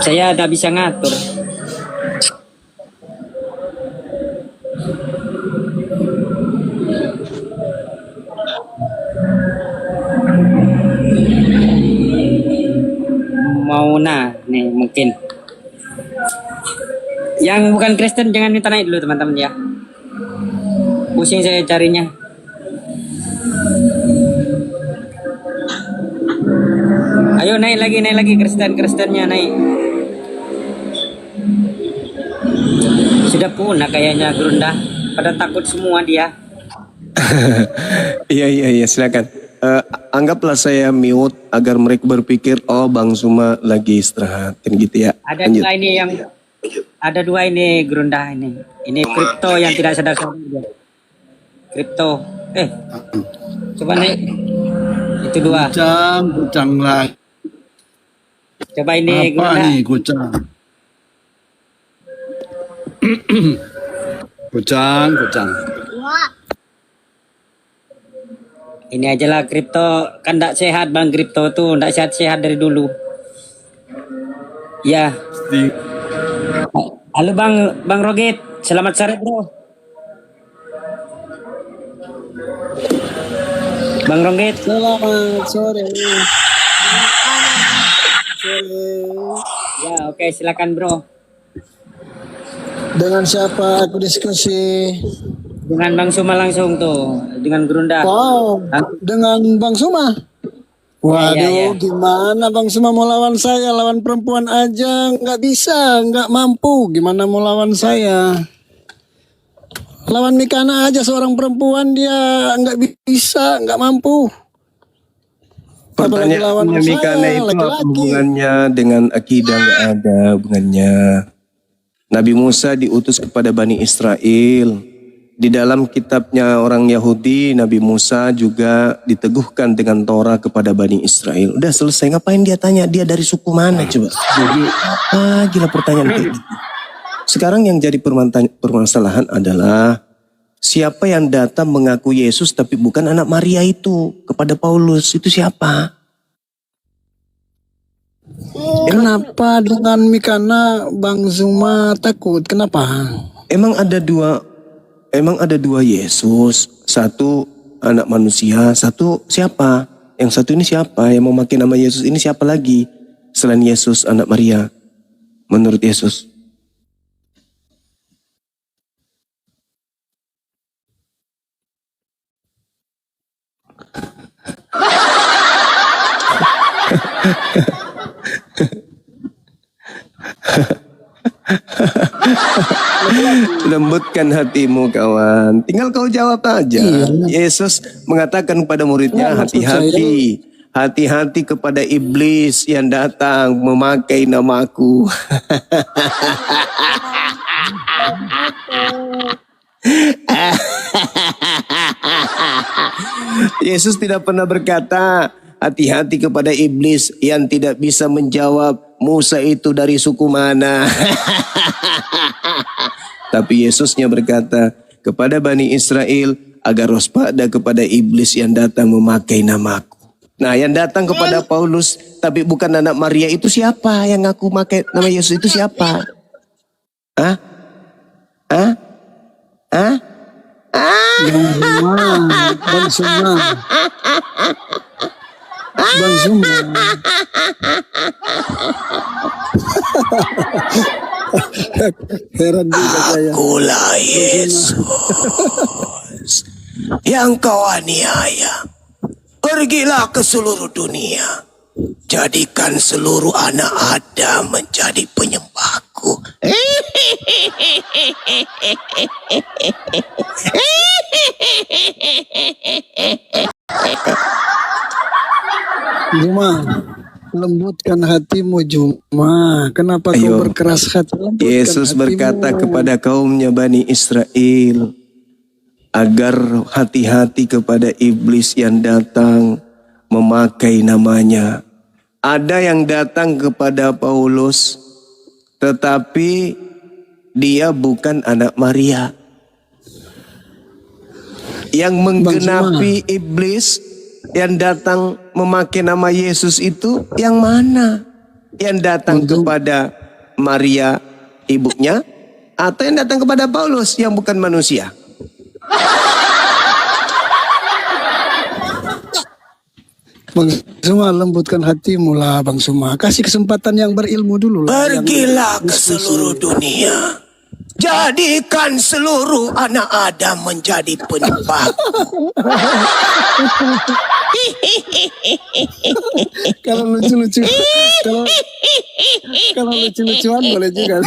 Saya tidak bisa ngatur. Mau nih mungkin. Yang bukan Kristen jangan minta naik dulu teman-teman ya. Pusing saya carinya. Ayo naik lagi Kristennya naik. Sudah punah kayaknya Grunda. Pada takut semua dia. Iya silakan. Anggaplah saya mute agar mereka berpikir Bang Suma lagi istirahat kan gitu ya. Ada dua ini Grunda ini. Ini kripto yang tidak sadar. Kripto. Coba naik. Itu dua. Kucang lah. Coba ini Apa nih kucang? kucang. Ini aja lah kripto, kan tidak sehat bang kripto tuh, tidak sehat dari dulu. Ya. Halo bang Roget, selamat sore bro. Bang Roget. Selamat sore. Ya oke, silakan bro. Dengan siapa aku diskusi? Dengan Bang Suma langsung tuh, dengan Grunda. Wow, dengan Bang Suma. Waduh, ya. Gimana Bang Suma mau lawan saya? Lawan perempuan aja nggak bisa, nggak mampu. Gimana mau lawan saya? Lawan Mikana aja seorang perempuan dia nggak bisa, nggak mampu. Pertanyaannya Mikana itu apa hubungannya dengan akidah? Nggak ada hubungannya. Nabi Musa diutus kepada Bani Israel. di dalam kitabnya orang Yahudi, Nabi Musa juga diteguhkan dengan Torah kepada Bani Israel. Udah selesai, ngapain dia tanya dia dari suku mana coba? Jadi gila pertanyaan kayak gitu. Sekarang yang jadi permasalahan adalah siapa yang datang mengaku Yesus tapi bukan anak Maria itu kepada Paulus, itu siapa? Kenapa dengan Mikana Bang Zuma takut? Kenapa? Emang ada dua Yesus, satu anak manusia, satu siapa? Yang satu ini siapa? Yang mau memakai nama Yesus ini siapa lagi selain Yesus anak Maria? Menurut Yesus. Lembutkan hatimu kawan. Tinggal kau jawab aja. Yesus mengatakan kepada muridnya, hati-hati. Hati-hati kepada iblis yang datang memakai namaku. Yesus tidak pernah berkata, hati-hati kepada iblis yang tidak bisa menjawab Musa itu dari suku mana. Tapi Yesusnya berkata kepada Bani Israel agar waspada kepada iblis yang datang memakai namaku. Nah, yang datang kepada Paulus tapi bukan anak Maria itu siapa? Yang ngaku pakai nama Yesus itu siapa? Hah? Hah? Hah? Bang Zuma. Bang Zuma. Heran juga saya. Akulah Yesus yang kau aniaya. Pergilah ke seluruh dunia. Jadikan seluruh anak Adam menjadi penyembahku. Zuma, lembutkan hatimu Zuma. Kenapa kau berkeras hati? Lembutkan Yesus hatimu. berkata kepada kaumnya Bani Israel agar hati-hati kepada iblis yang datang memakai namanya. Ada yang datang kepada Paulus tetapi dia bukan anak Maria. Yang menggenapi iblis yang datang memakai nama Yesus itu yang mana? Yang datang kepada Maria ibunya atau yang datang kepada Paulus yang bukan manusia? Bang Zuma, lembutkan hatimu lah Bang Zuma. Kasih kesempatan yang berilmu dulu lah. Pergilah ke seluruh dunia. Jadikan seluruh anak Adam menjadi penyembah. Kalau lucu-lucu, kalau lucu-lucuan boleh juga.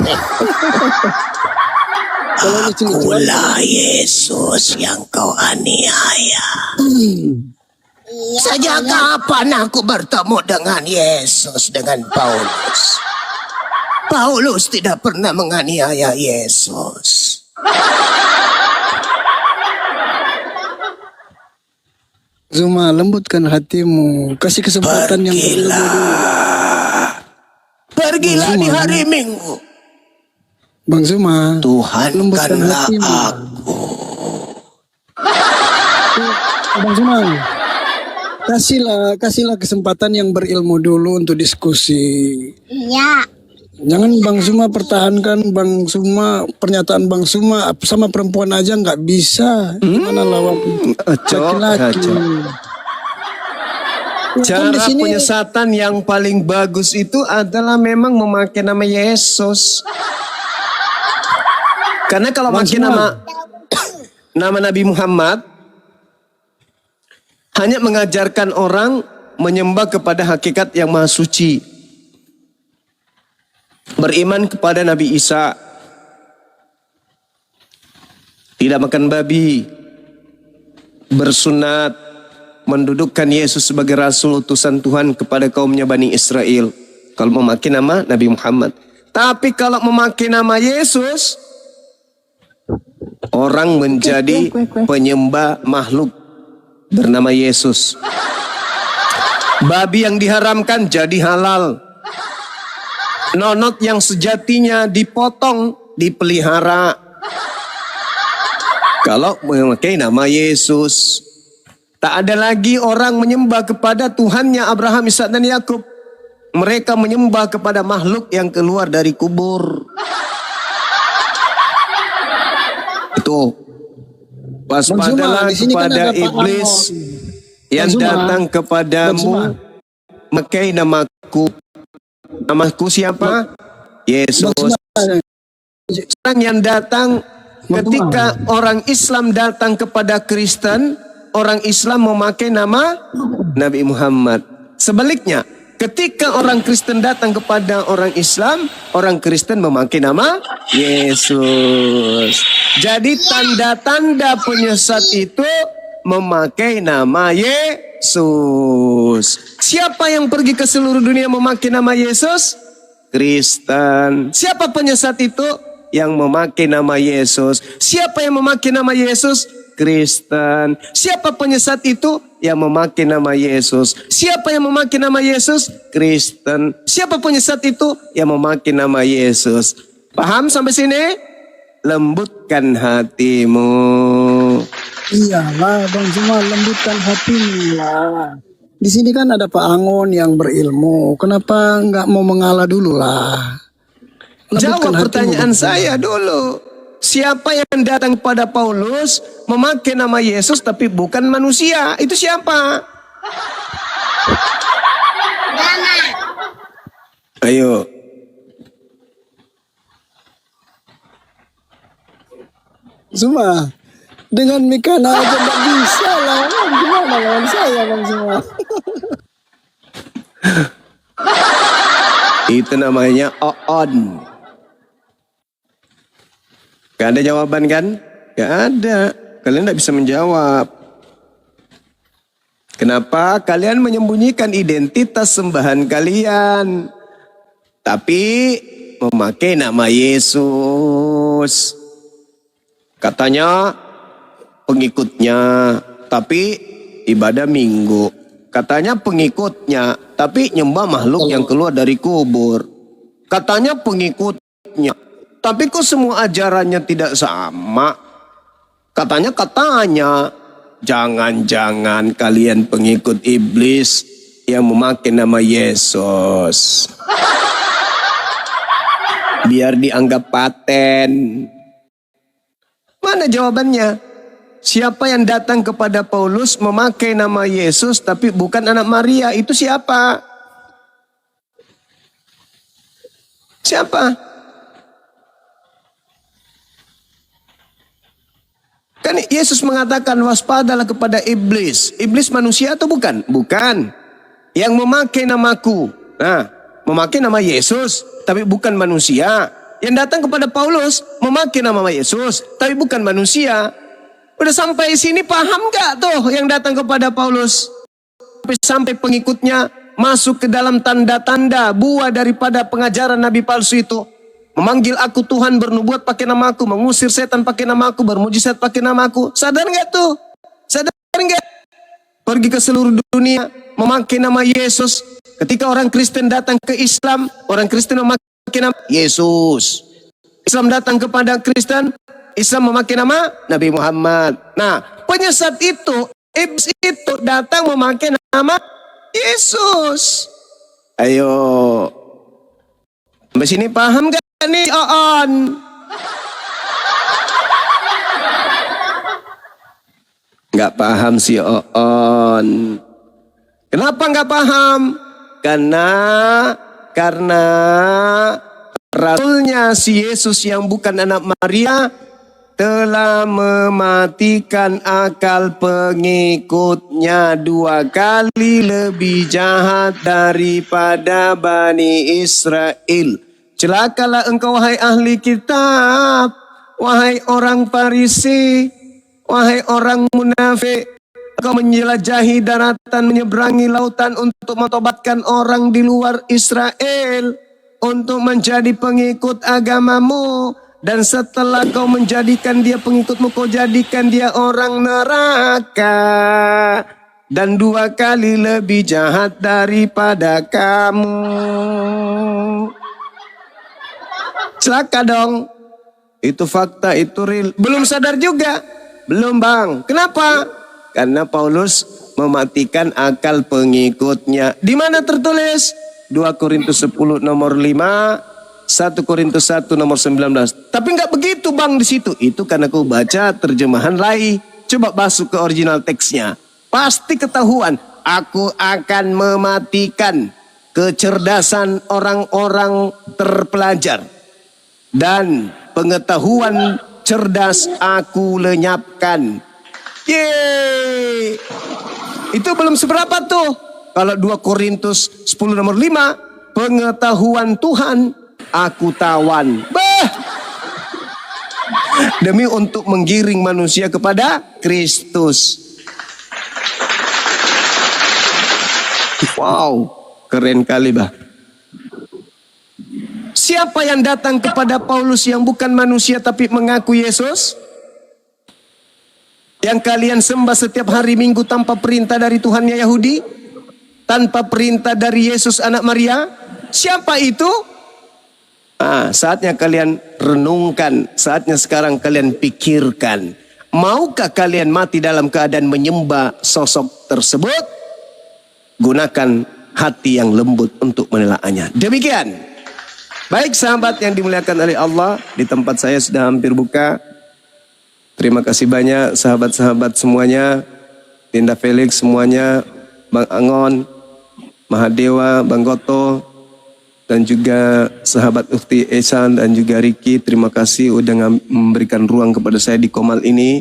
Kalau lucu-lucuan. Akulah Yesus yang kau aniaya. Sejak kapan aku bertemu dengan Yesus, dengan Paulus? Paulus tidak pernah menganiaya Yesus. Zuma, lembutkan hatimu. Kasih kesempatan yang berilmu dulu. Pergilah di hari Minggu. Bang Zuma, lembutkan Tuhankanlah hatimu. aku. Bang Zuma, kasihlah kesempatan yang berilmu dulu untuk diskusi. Iya. Jangan Bang Zuma pertahankan Bang Zuma, pernyataan Bang Zuma sama perempuan aja nggak bisa. Gimana lawan laki-laki? Cara di sini- penyesatan yang paling bagus itu adalah memang memakai nama Yesus. Karena kalau Bang pakai Zuma. nama Nabi Muhammad hanya mengajarkan orang menyembah kepada hakikat yang maha suci. Beriman kepada Nabi Isa. Tidak makan babi. Bersunat. Mendudukkan Yesus sebagai Rasul utusan Tuhan kepada kaumnya Bani Israel. Kalau memakai nama Nabi Muhammad. Tapi kalau memakai nama Yesus, Orang menjadi penyembah makhluk bernama Yesus. Babi yang diharamkan jadi halal. Nonot yang sejatinya dipotong, dipelihara. Kalau memakai nama Yesus, tak ada lagi orang menyembah kepada Tuhannya Abraham, Ishak dan Yakub. Mereka menyembah kepada makhluk yang keluar dari kubur. Itu. Waspadalah kepada iblis yang datang kepadamu memakai namaku. Namaku siapa? Yesus. Orang yang datang ketika orang Islam datang kepada Kristen, orang Islam memakai nama Nabi Muhammad. Sebaliknya, ketika orang Kristen datang kepada orang Islam, orang Kristen memakai nama Yesus. Jadi tanda-tanda penyesat itu memakai nama Yesus. Siapa yang pergi ke seluruh dunia memakai nama Yesus? Kristen. Siapa penyesat itu? Yang memakai nama Yesus. Siapa yang memakai nama Yesus? Kristen. Siapa penyesat itu? Yang memakai nama Yesus. Siapa yang memakai nama Yesus? Kristen. Siapa penyesat itu? Yang memakai nama Yesus. Paham sampai sini? Lembutkan hatimu. Iyalah Bang Juma, lembutkan hatimu lah. Di sini kan ada Pak Angon yang berilmu. Kenapa nggak mau mengalah dulu lah? Jawab pertanyaan saya dulu. Siapa yang datang kepada Paulus memakai nama Yesus tapi bukan manusia? Itu siapa? Ayo. Zuma, dengan Mikana aja nggak bisa lah. Gimana lawan saya Bang Zuma? Itu namanya on. Gak ada jawaban kan? Gak ada. Kalian tidak bisa menjawab. Kenapa kalian menyembunyikan identitas sembahan kalian? Tapi memakai nama Yesus. Katanya pengikutnya, tapi ibadah minggu. Katanya pengikutnya, tapi nyembah makhluk yang keluar dari kubur. Katanya pengikutnya, tapi kok semua ajarannya tidak sama? Katanya, jangan-jangan kalian pengikut iblis yang memakai nama Yesus. Biar dianggap paten. Mana jawabannya? Siapa yang datang kepada Paulus memakai nama Yesus tapi bukan anak Maria? Itu siapa? Siapa? Kan Yesus mengatakan waspadalah kepada iblis. Iblis manusia atau bukan? Bukan. Yang memakai namaku. Nah, memakai nama Yesus tapi bukan manusia. Yang datang kepada Paulus memakai nama Yesus tapi bukan manusia. Udah sampai sini paham gak tuh yang datang kepada Paulus? Sampai pengikutnya masuk ke dalam tanda-tanda buah daripada pengajaran Nabi palsu itu. Memanggil aku Tuhan, bernubuat pakai namaku, mengusir setan pakai namaku, bermujizat pakai namaku. Sadar gak tuh? Sadar gak? Pergi ke seluruh dunia memakai nama Yesus. Ketika orang Kristen datang ke Islam, orang Kristen memakai nama Yesus. Islam datang kepada Kristen, Islam memakai nama Nabi Muhammad. Nah, penyesat itu, iblis itu datang memakai nama Yesus. Ayo. Sampai sini paham gak nih, On? Gak paham si On. Kenapa gak paham? Karena rasulnya si Yesus yang bukan anak Maria telah mematikan akal pengikutnya 2 kali lebih jahat daripada Bani Israel. Celakalah engkau wahai ahli kitab, wahai orang Farisi, wahai orang munafik. Engkau menjelajahi daratan, menyeberangi lautan untuk mentobatkan orang di luar Israel, untuk menjadi pengikut agamamu. Dan setelah kau menjadikan dia pengikutmu, kau jadikan dia orang neraka. Dan 2 kali lebih jahat daripada kamu. Celaka dong. Itu fakta, itu real. Belum sadar juga? Belum bang. Kenapa? Karena Paulus mematikan akal pengikutnya. Di mana tertulis? 2 Korintus 10 nomor 5, 1 Korintus 1 nomor 19. Tapi nggak begitu bang di situ. Itu karena kau baca terjemahan lain. Coba masuk ke original teksnya. Pasti ketahuan. Aku akan mematikan kecerdasan orang-orang terpelajar. Dan pengetahuan cerdas aku lenyapkan. Yeay. Itu belum seberapa tuh. Kalau 2 Korintus 10 nomor 5. Pengetahuan Tuhan aku tawan. Bah. Demi untuk menggiring manusia kepada Kristus. Wow. Keren kali bah. Siapa yang datang kepada Paulus yang bukan manusia tapi mengaku Yesus? Yang kalian sembah setiap hari Minggu tanpa perintah dari Tuhannya Yahudi? Tanpa perintah dari Yesus anak Maria? Siapa itu? Saatnya kalian renungkan. Saatnya sekarang kalian pikirkan. Maukah kalian mati dalam keadaan menyembah sosok tersebut? Gunakan hati yang lembut untuk menelaahnya. Demikian. Baik sahabat yang dimuliakan oleh Allah, di tempat saya sudah hampir buka. Terima kasih banyak sahabat-sahabat semuanya, Dinda Felix semuanya, Bang Angon, Mahadewa, Bang Goto, dan juga sahabat Ukti Esan dan juga Riki. Terima kasih udah memberikan ruang kepada saya di Komal ini.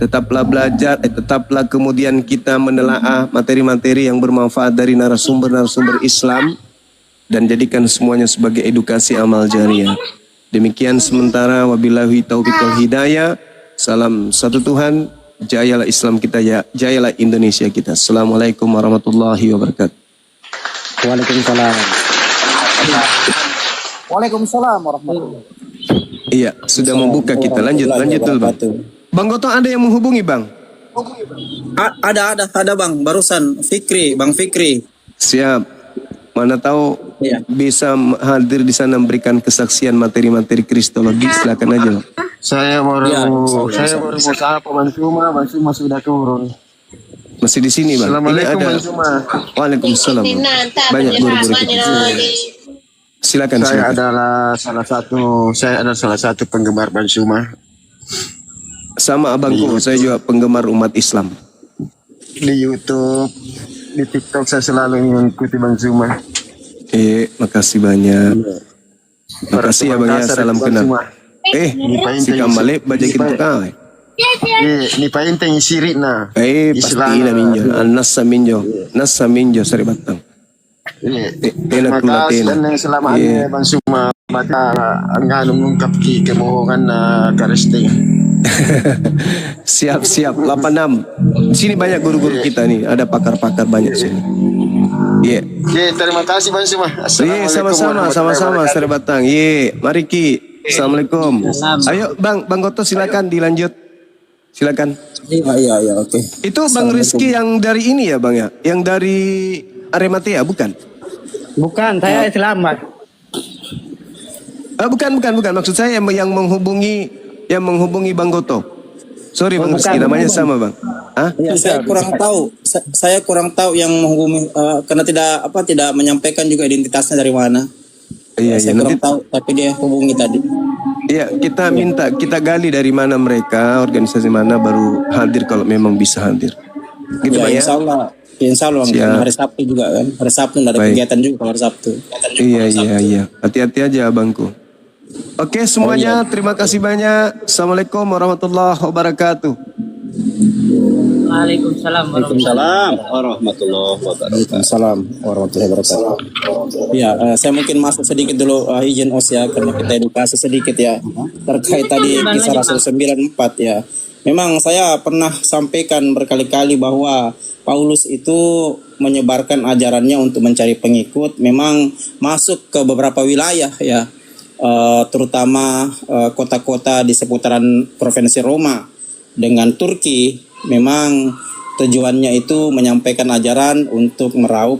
Tetaplah belajar, tetaplah kemudian kita menelaah materi-materi yang bermanfaat dari narasumber-narasumber Islam. Dan jadikan semuanya sebagai edukasi amal jariah. Demikian sementara, wabillahi taufiq wal hidayah. Salam satu Tuhan. Jayalah Islam kita, ya jayalah Indonesia kita. Assalamualaikum warahmatullahi wabarakatuh. Waalaikumsalam. Waalaikumsalam warahmatullahi. Iya, sudah membuka kita. Lanjut dulu bang. Bang Goto ada yang menghubungi bang? Ada bang. Barusan Bang Fikri. Siap. Mana tahu bisa hadir di sana memberikan kesaksian materi-materi kristologi. Silakan aja. Saya baru mau sapa Bang Suma sudah turun. Masih di sini bang. Assalamualaikum Bang Suma. Waalaikumsalam. Banyak guru-guru kita. Silakan. Saya adalah salah satu penggemar Bang Suma. Sama abangku, saya juga penggemar umat Islam. Di YouTube, di TikTok saya selalu mengikuti Bang Suma. Makasih banyak. Makasih ya bang ya, salam kenal. Si Kamale baca kita kau. Ni painteng sirit na. Pasti naminyo. Nas saminyo sari batang. Terima kasih dan selamat Bang Suma. Mata ang mengungkap kemohongan na karesting. Siap 86. Sini banyak guru-guru kita nih, ada pakar-pakar banyak sini. Terima kasih Bang Suma. Sama-sama Sari Batang. Mari Ki. Assalamualaikum. Ayo Bang Goto silakan dilanjut. Silakan. Iya, oke. Itu Bang Rizky yang dari ini ya Bang ya? Yang dari Arematea bukan? Bukan, saya selamat. Bukan. Maksud saya yang menghubungi Bang Goto. Sorry Bang Rizky, namanya sama Bang. Ya, saya kurang tahu yang menghubungi karena tidak menyampaikan juga identitasnya dari mana. Saya kurang tahu, tapi dia hubungi tadi. Iya, kita gali dari mana mereka, organisasi mana, baru hadir kalau memang bisa hadir. Gitu Bang ya? Insya Allah Bang, hari Sabtu juga kan. Hari Sabtu ada kegiatan juga kalau hari Sabtu. Iya. Hati-hati aja Bangku. Oke semuanya, terima kasih banyak. Assalamualaikum warahmatullahi wabarakatuh. Waalaikumsalam warahmatullahi wabarakatuh. Ya, saya mungkin masuk sedikit dulu izin Os ya, karena kita edukasi sedikit ya terkait tadi kisah Rasul 94 ya. Memang saya pernah sampaikan berkali-kali bahwa Paulus itu menyebarkan ajarannya untuk mencari pengikut, memang masuk ke beberapa wilayah ya. terutama kota-kota di seputaran provinsi Roma dengan Turki, memang tujuannya itu menyampaikan ajaran untuk meraup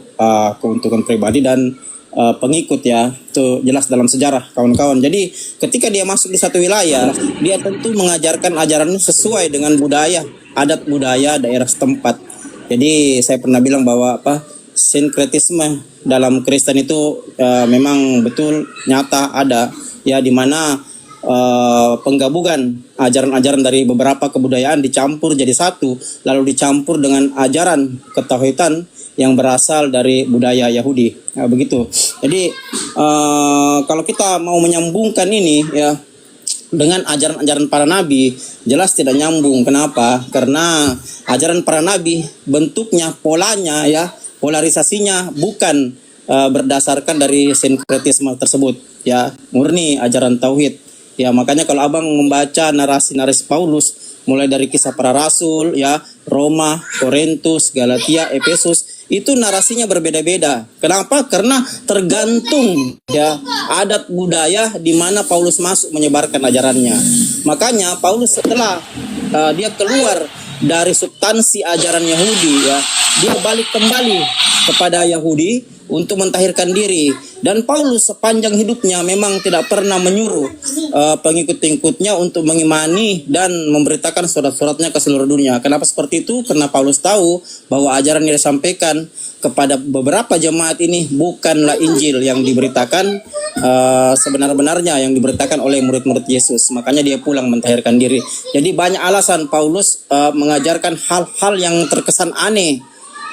keuntungan pribadi dan pengikut ya. Itu jelas dalam sejarah kawan-kawan. Jadi ketika dia masuk di satu wilayah, dia tentu mengajarkan ajarannya sesuai dengan budaya, adat budaya daerah setempat. Jadi saya pernah bilang bahwa sinkretisme dalam Kristen itu memang betul nyata ada ya, di mana penggabungan ajaran-ajaran dari beberapa kebudayaan dicampur jadi satu, lalu dicampur dengan ajaran ketauhidan yang berasal dari budaya Yahudi. Ya, begitu. Jadi kalau kita mau menyambungkan ini ya dengan ajaran-ajaran para nabi, jelas tidak nyambung. Kenapa? Karena ajaran para nabi bentuknya, polanya ya, polarisasinya bukan berdasarkan dari sinkretisme tersebut ya, murni ajaran tauhid. Ya, makanya kalau abang membaca narasi-narasi Paulus mulai dari kisah para rasul ya, Roma, Korintus, Galatia, Efesus, itu narasinya berbeda-beda. Kenapa? Karena tergantung ya adat budaya di mana Paulus masuk menyebarkan ajarannya. Makanya Paulus setelah dia keluar dari substansi ajaran Yahudi ya, dia balik kembali kepada Yahudi untuk mentahirkan diri. Dan Paulus sepanjang hidupnya memang tidak pernah menyuruh pengikut-pengikutnya untuk mengimani dan memberitakan surat-suratnya ke seluruh dunia. Kenapa seperti itu? Karena Paulus tahu bahwa ajaran yang disampaikan kepada beberapa jemaat ini bukanlah Injil yang diberitakan sebenar-benarnya, yang diberitakan oleh murid-murid Yesus. Makanya dia pulang mentahirkan diri. Jadi banyak alasan Paulus mengajarkan hal-hal yang terkesan aneh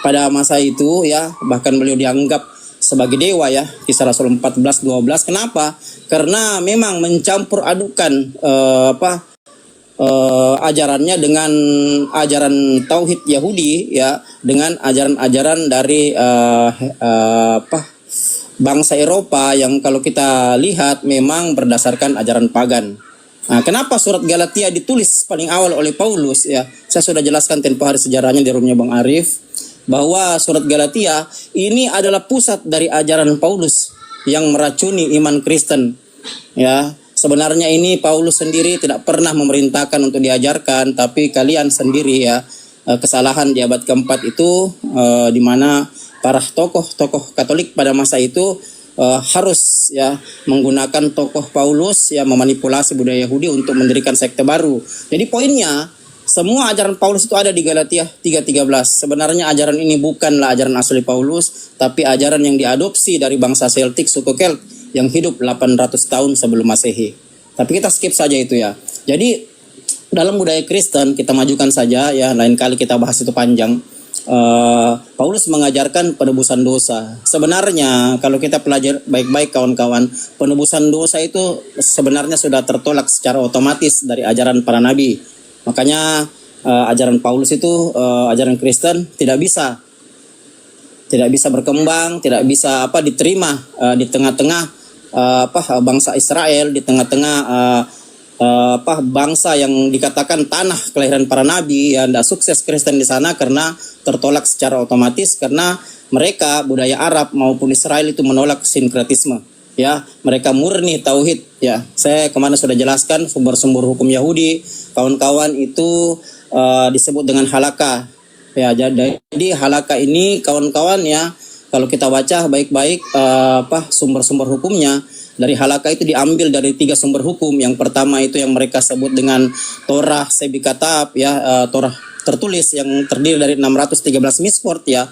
pada masa itu ya, bahkan beliau dianggap sebagai dewa ya, Kisah Rasul 14:12. Kenapa? Karena memang mencampur adukan ajarannya dengan ajaran tauhid Yahudi ya, dengan ajaran-ajaran dari bangsa Eropa yang kalau kita lihat memang berdasarkan ajaran pagan. Nah, kenapa surat Galatia ditulis paling awal oleh Paulus ya? Saya sudah jelaskan tempo hari sejarahnya di roomnya Bang Arif, bahwa surat Galatia ini adalah pusat dari ajaran Paulus yang meracuni iman Kristen. Ya, sebenarnya ini Paulus sendiri tidak pernah memerintahkan untuk diajarkan, tapi kalian sendiri ya, kesalahan di abad keempat itu di mana para tokoh-tokoh Katolik pada masa itu harus ya menggunakan tokoh Paulus ya, memanipulasi budaya Yahudi untuk mendirikan sekte baru. Jadi poinnya, semua ajaran Paulus itu ada di Galatia 3:13. Sebenarnya ajaran ini bukanlah ajaran asli Paulus, tapi ajaran yang diadopsi dari bangsa Celtic, suku Celt, yang hidup 800 tahun sebelum Masehi. Tapi kita skip saja itu ya. Jadi dalam budaya Kristen, kita majukan saja ya, lain kali kita bahas itu panjang. Paulus mengajarkan penebusan dosa. Sebenarnya kalau kita pelajari baik-baik kawan-kawan, penebusan dosa itu sebenarnya sudah tertolak secara otomatis dari ajaran para nabi. Makanya ajaran Paulus itu, ajaran Kristen tidak bisa berkembang, tidak bisa diterima di tengah-tengah bangsa Israel, di tengah-tengah bangsa yang dikatakan tanah kelahiran para nabi. Ya, tidak sukses Kristen di sana karena tertolak secara otomatis, karena mereka budaya Arab maupun Israel itu menolak sinkretisme. Ya, mereka murni tauhid ya. Saya kemana sudah jelaskan sumber-sumber hukum Yahudi, kawan-kawan, itu disebut dengan halakha. Ya, jadi halakha ini kawan-kawan ya, kalau kita baca baik-baik sumber-sumber hukumnya, dari halakha itu diambil dari 3 sumber hukum. Yang pertama itu yang mereka sebut dengan Torah Sebikatab ya, Torah tertulis yang terdiri dari 613 misport ya,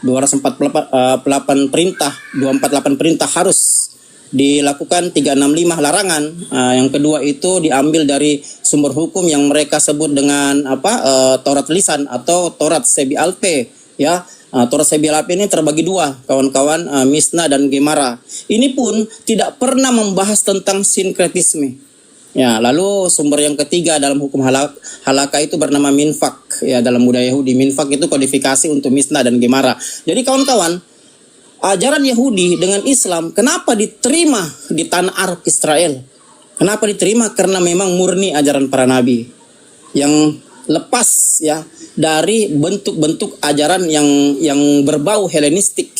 248 perintah, 248 perintah harus dilakukan, 365 larangan. Yang kedua itu diambil dari sumber hukum yang mereka sebut dengan Taurat lisan atau Taurat Sebi Alpe ya. Taurat Sebi Alpe ini terbagi 2 kawan-kawan, Misna dan Gemara. Ini pun tidak pernah membahas tentang sinkretisme. Ya, lalu sumber yang ketiga dalam hukum halakha itu bernama minfak ya, dalam budaya Yahudi. Minfak itu kodifikasi untuk Misna dan Gemara. Jadi kawan-kawan, ajaran Yahudi dengan Islam kenapa diterima di tanah Arab Israel? Kenapa diterima? Karena memang murni ajaran para nabi yang lepas ya dari bentuk-bentuk ajaran yang berbau Helenistik.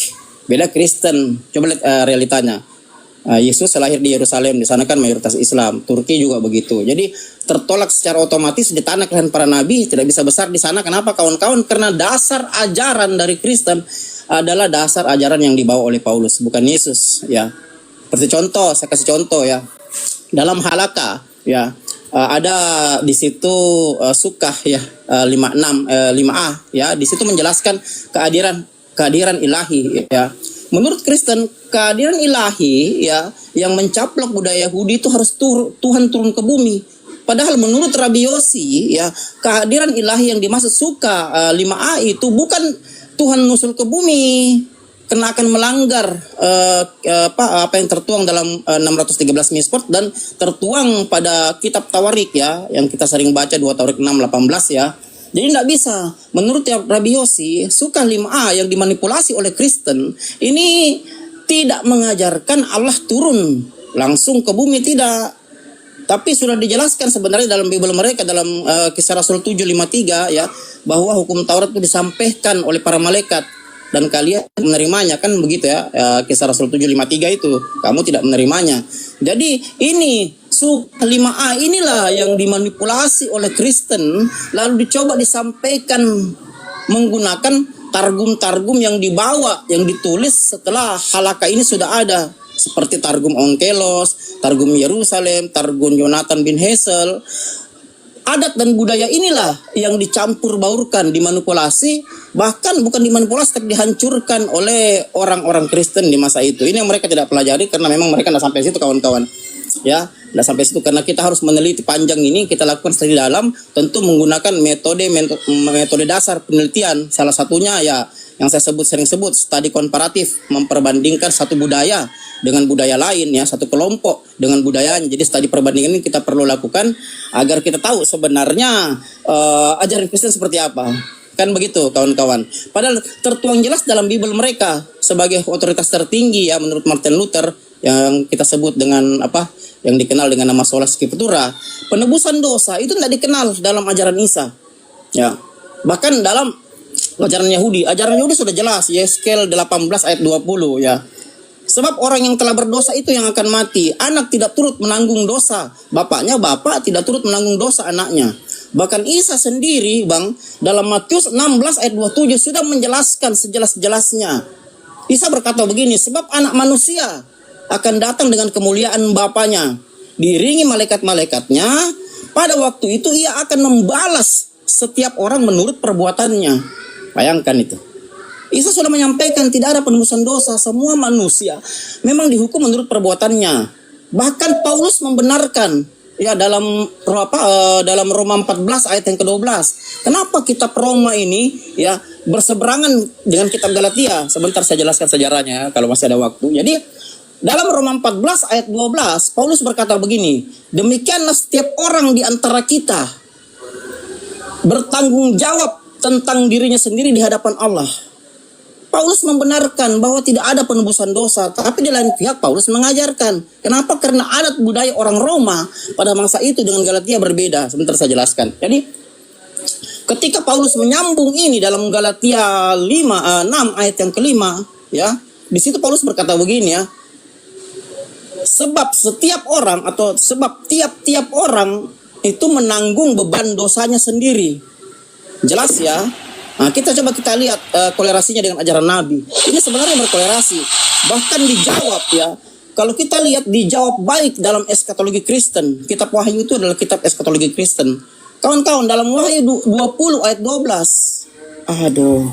Beda Kristen. Coba lihat realitanya. Yesus lahir di Yerusalem, di sana kan mayoritas Islam. Turki juga begitu. Jadi tertolak secara otomatis di tanah kelahiran para nabi, tidak bisa besar di sana. Kenapa kawan-kawan? Karena dasar ajaran dari Kristen adalah dasar ajaran yang dibawa oleh Paulus, bukan Yesus. Ya, seperti contoh, saya kasih contoh ya. Dalam Halaka, ya ada di situ Sukah ya 5a ya, di situ menjelaskan kehadiran ilahi ya. Menurut Kristen, kehadiran ilahi ya yang mencaplok budaya Yahudi itu harus Tuhan turun ke bumi. Padahal menurut Rabbi Yossi ya, kehadiran ilahi yang dimaksud Suka 5a itu bukan Tuhan nusul ke bumi, karena akan melanggar apa yang tertuang dalam 613 Misport dan tertuang pada kitab Tawarik ya, yang kita sering baca 2 Tawarik 6:18 ya. Jadi tidak bisa. Menurut Rabbi Yossi, Suka 5a yang dimanipulasi oleh Kristen ini tidak mengajarkan Allah turun langsung ke bumi, tidak. Tapi sudah dijelaskan sebenarnya dalam Bible mereka, dalam Kisah Rasul 7:53 ya, bahwa hukum Taurat itu disampaikan oleh para malaikat dan kalian menerimanya, kan begitu ya, Kisah Rasul 7:53 itu kamu tidak menerimanya. Jadi ini Suka 5a inilah yang dimanipulasi oleh Kristen, lalu dicoba disampaikan menggunakan targum-targum yang dibawa, yang ditulis setelah Halaka ini sudah ada, seperti Targum Onkelos, Targum Yerusalem, Targum Yonatan bin Hesel. Adat dan budaya inilah yang dicampur baurkan, dimanipulasi, bahkan bukan dimanipulasi tapi dihancurkan oleh orang-orang Kristen di masa itu. Ini yang mereka tidak pelajari karena memang mereka tidak sampai situ kawan-kawan. Ya, tidak sampai situ karena kita harus meneliti panjang ini, kita lakukan studi dalam, tentu menggunakan metode dasar penelitian. Salah satunya ya yang saya sering sebut studi komparatif, memperbandingkan satu budaya dengan budaya lain ya, satu kelompok dengan budayanya. Jadi studi perbandingan ini kita perlu lakukan agar kita tahu sebenarnya ajaran Kristen seperti apa. Kan begitu kawan-kawan. Padahal tertuang jelas dalam Bible mereka sebagai otoritas tertinggi ya, menurut Martin Luther yang kita sebut dengan apa, yang dikenal dengan nama Sola Scriptura. Penebusan dosa itu tidak dikenal dalam ajaran Isa. Ya. Bahkan dalam ajaran Yahudi sudah jelas, Yeskel 18 ayat 20 ya. Sebab orang yang telah berdosa itu yang akan mati. Anak tidak turut menanggung dosa bapaknya, bapak tidak turut menanggung dosa anaknya. Bahkan Isa sendiri Bang, dalam Matius 16 ayat 27 sudah menjelaskan sejelas-jelasnya. Isa berkata begini, sebab anak manusia akan datang dengan kemuliaan Bapaknya, diiringi malaikat-malaikatnya. Pada waktu itu ia akan membalas setiap orang menurut perbuatannya. Bayangkan itu. Isa sudah menyampaikan tidak ada penebusan dosa, semua manusia memang dihukum menurut perbuatannya. Bahkan Paulus membenarkan ya dalam Roma 14 ayat yang ke-12. Kenapa kitab Roma ini ya berseberangan dengan kitab Galatia? Sebentar saya jelaskan sejarahnya kalau masih ada waktu. Jadi dalam Roma 14 ayat 12, Paulus berkata begini, demikianlah setiap orang di antara kita bertanggung jawab tentang dirinya sendiri di hadapan Allah. Paulus membenarkan bahwa tidak ada penebusan dosa, tapi di lain pihak Paulus mengajarkan. Kenapa? Karena adat budaya orang Roma pada masa itu dengan Galatia berbeda. Sebentar saya jelaskan. Jadi ketika Paulus menyambung ini dalam Galatia 6 ayat yang kelima, ya, di situ Paulus berkata begini ya. Sebab setiap orang atau sebab tiap-tiap orang itu menanggung beban dosanya sendiri. Jelas ya. Nah, kita lihat kolerasinya dengan ajaran Nabi. Ini sebenarnya berkolerasi. Bahkan dijawab ya. Kalau kita lihat dijawab baik dalam eskatologi Kristen. Kitab Wahyu itu adalah kitab eskatologi Kristen. Kawan-kawan, dalam Wahyu 20 ayat 12. Aduh.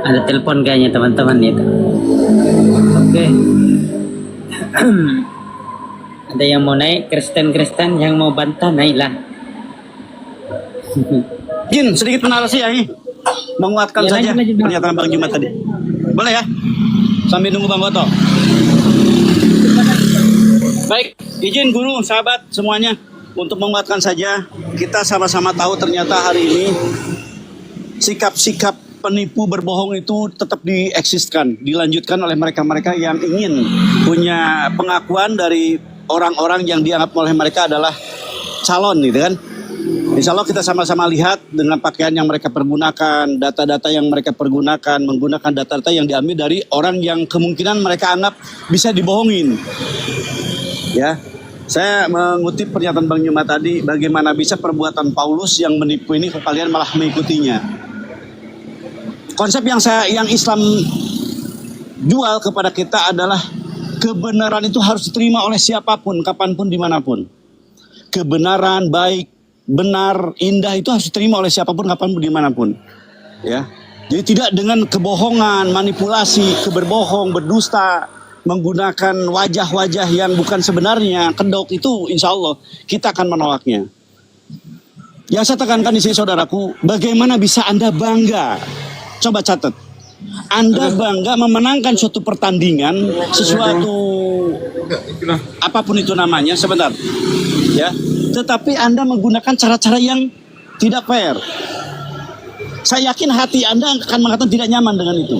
Ada telepon kayaknya teman-teman itu. Oke. Ada yang mau naik, Kristen yang mau bantah naiklah. Jin, sedikit narasi ya, menguatkan Ya, saja lanjut. pernyataan Bang Jumat tadi. Boleh ya? Sambil nunggu Bang Goto. Baik, izin guru, sahabat semuanya, untuk menguatkan saja. Kita sama-sama tahu ternyata hari ini sikap-sikap penipu berbohong itu tetap dieksiskan, dilanjutkan oleh mereka-mereka yang ingin punya pengakuan dari orang-orang yang dianggap oleh mereka adalah calon gitu kan. Insya Allah kita sama-sama lihat dengan pakaian yang mereka pergunakan, data-data yang mereka pergunakan, menggunakan data-data yang diambil dari orang yang kemungkinan mereka anggap bisa dibohongin. Ya, saya mengutip pernyataan Bang Nyuma tadi, bagaimana bisa perbuatan Paulus yang menipu ini kalian malah mengikutinya. Konsep yang Islam jual kepada kita adalah kebenaran itu harus diterima oleh siapapun, kapanpun, dimanapun. Kebenaran, baik, benar, indah itu harus diterima oleh siapapun, kapanpun, dimanapun. Ya, jadi tidak dengan kebohongan, manipulasi, berbohong, berdusta, menggunakan wajah-wajah yang bukan sebenarnya, kedok itu, insya Allah kita akan menolaknya. Yang saya tekankan di sini, saudaraku, bagaimana bisa Anda bangga? Coba catat. Anda bangga memenangkan suatu pertandingan, sesuatu apapun itu namanya, sebentar. Ya, tetapi Anda menggunakan cara-cara yang tidak fair. Saya yakin hati Anda akan mengatakan tidak nyaman dengan itu.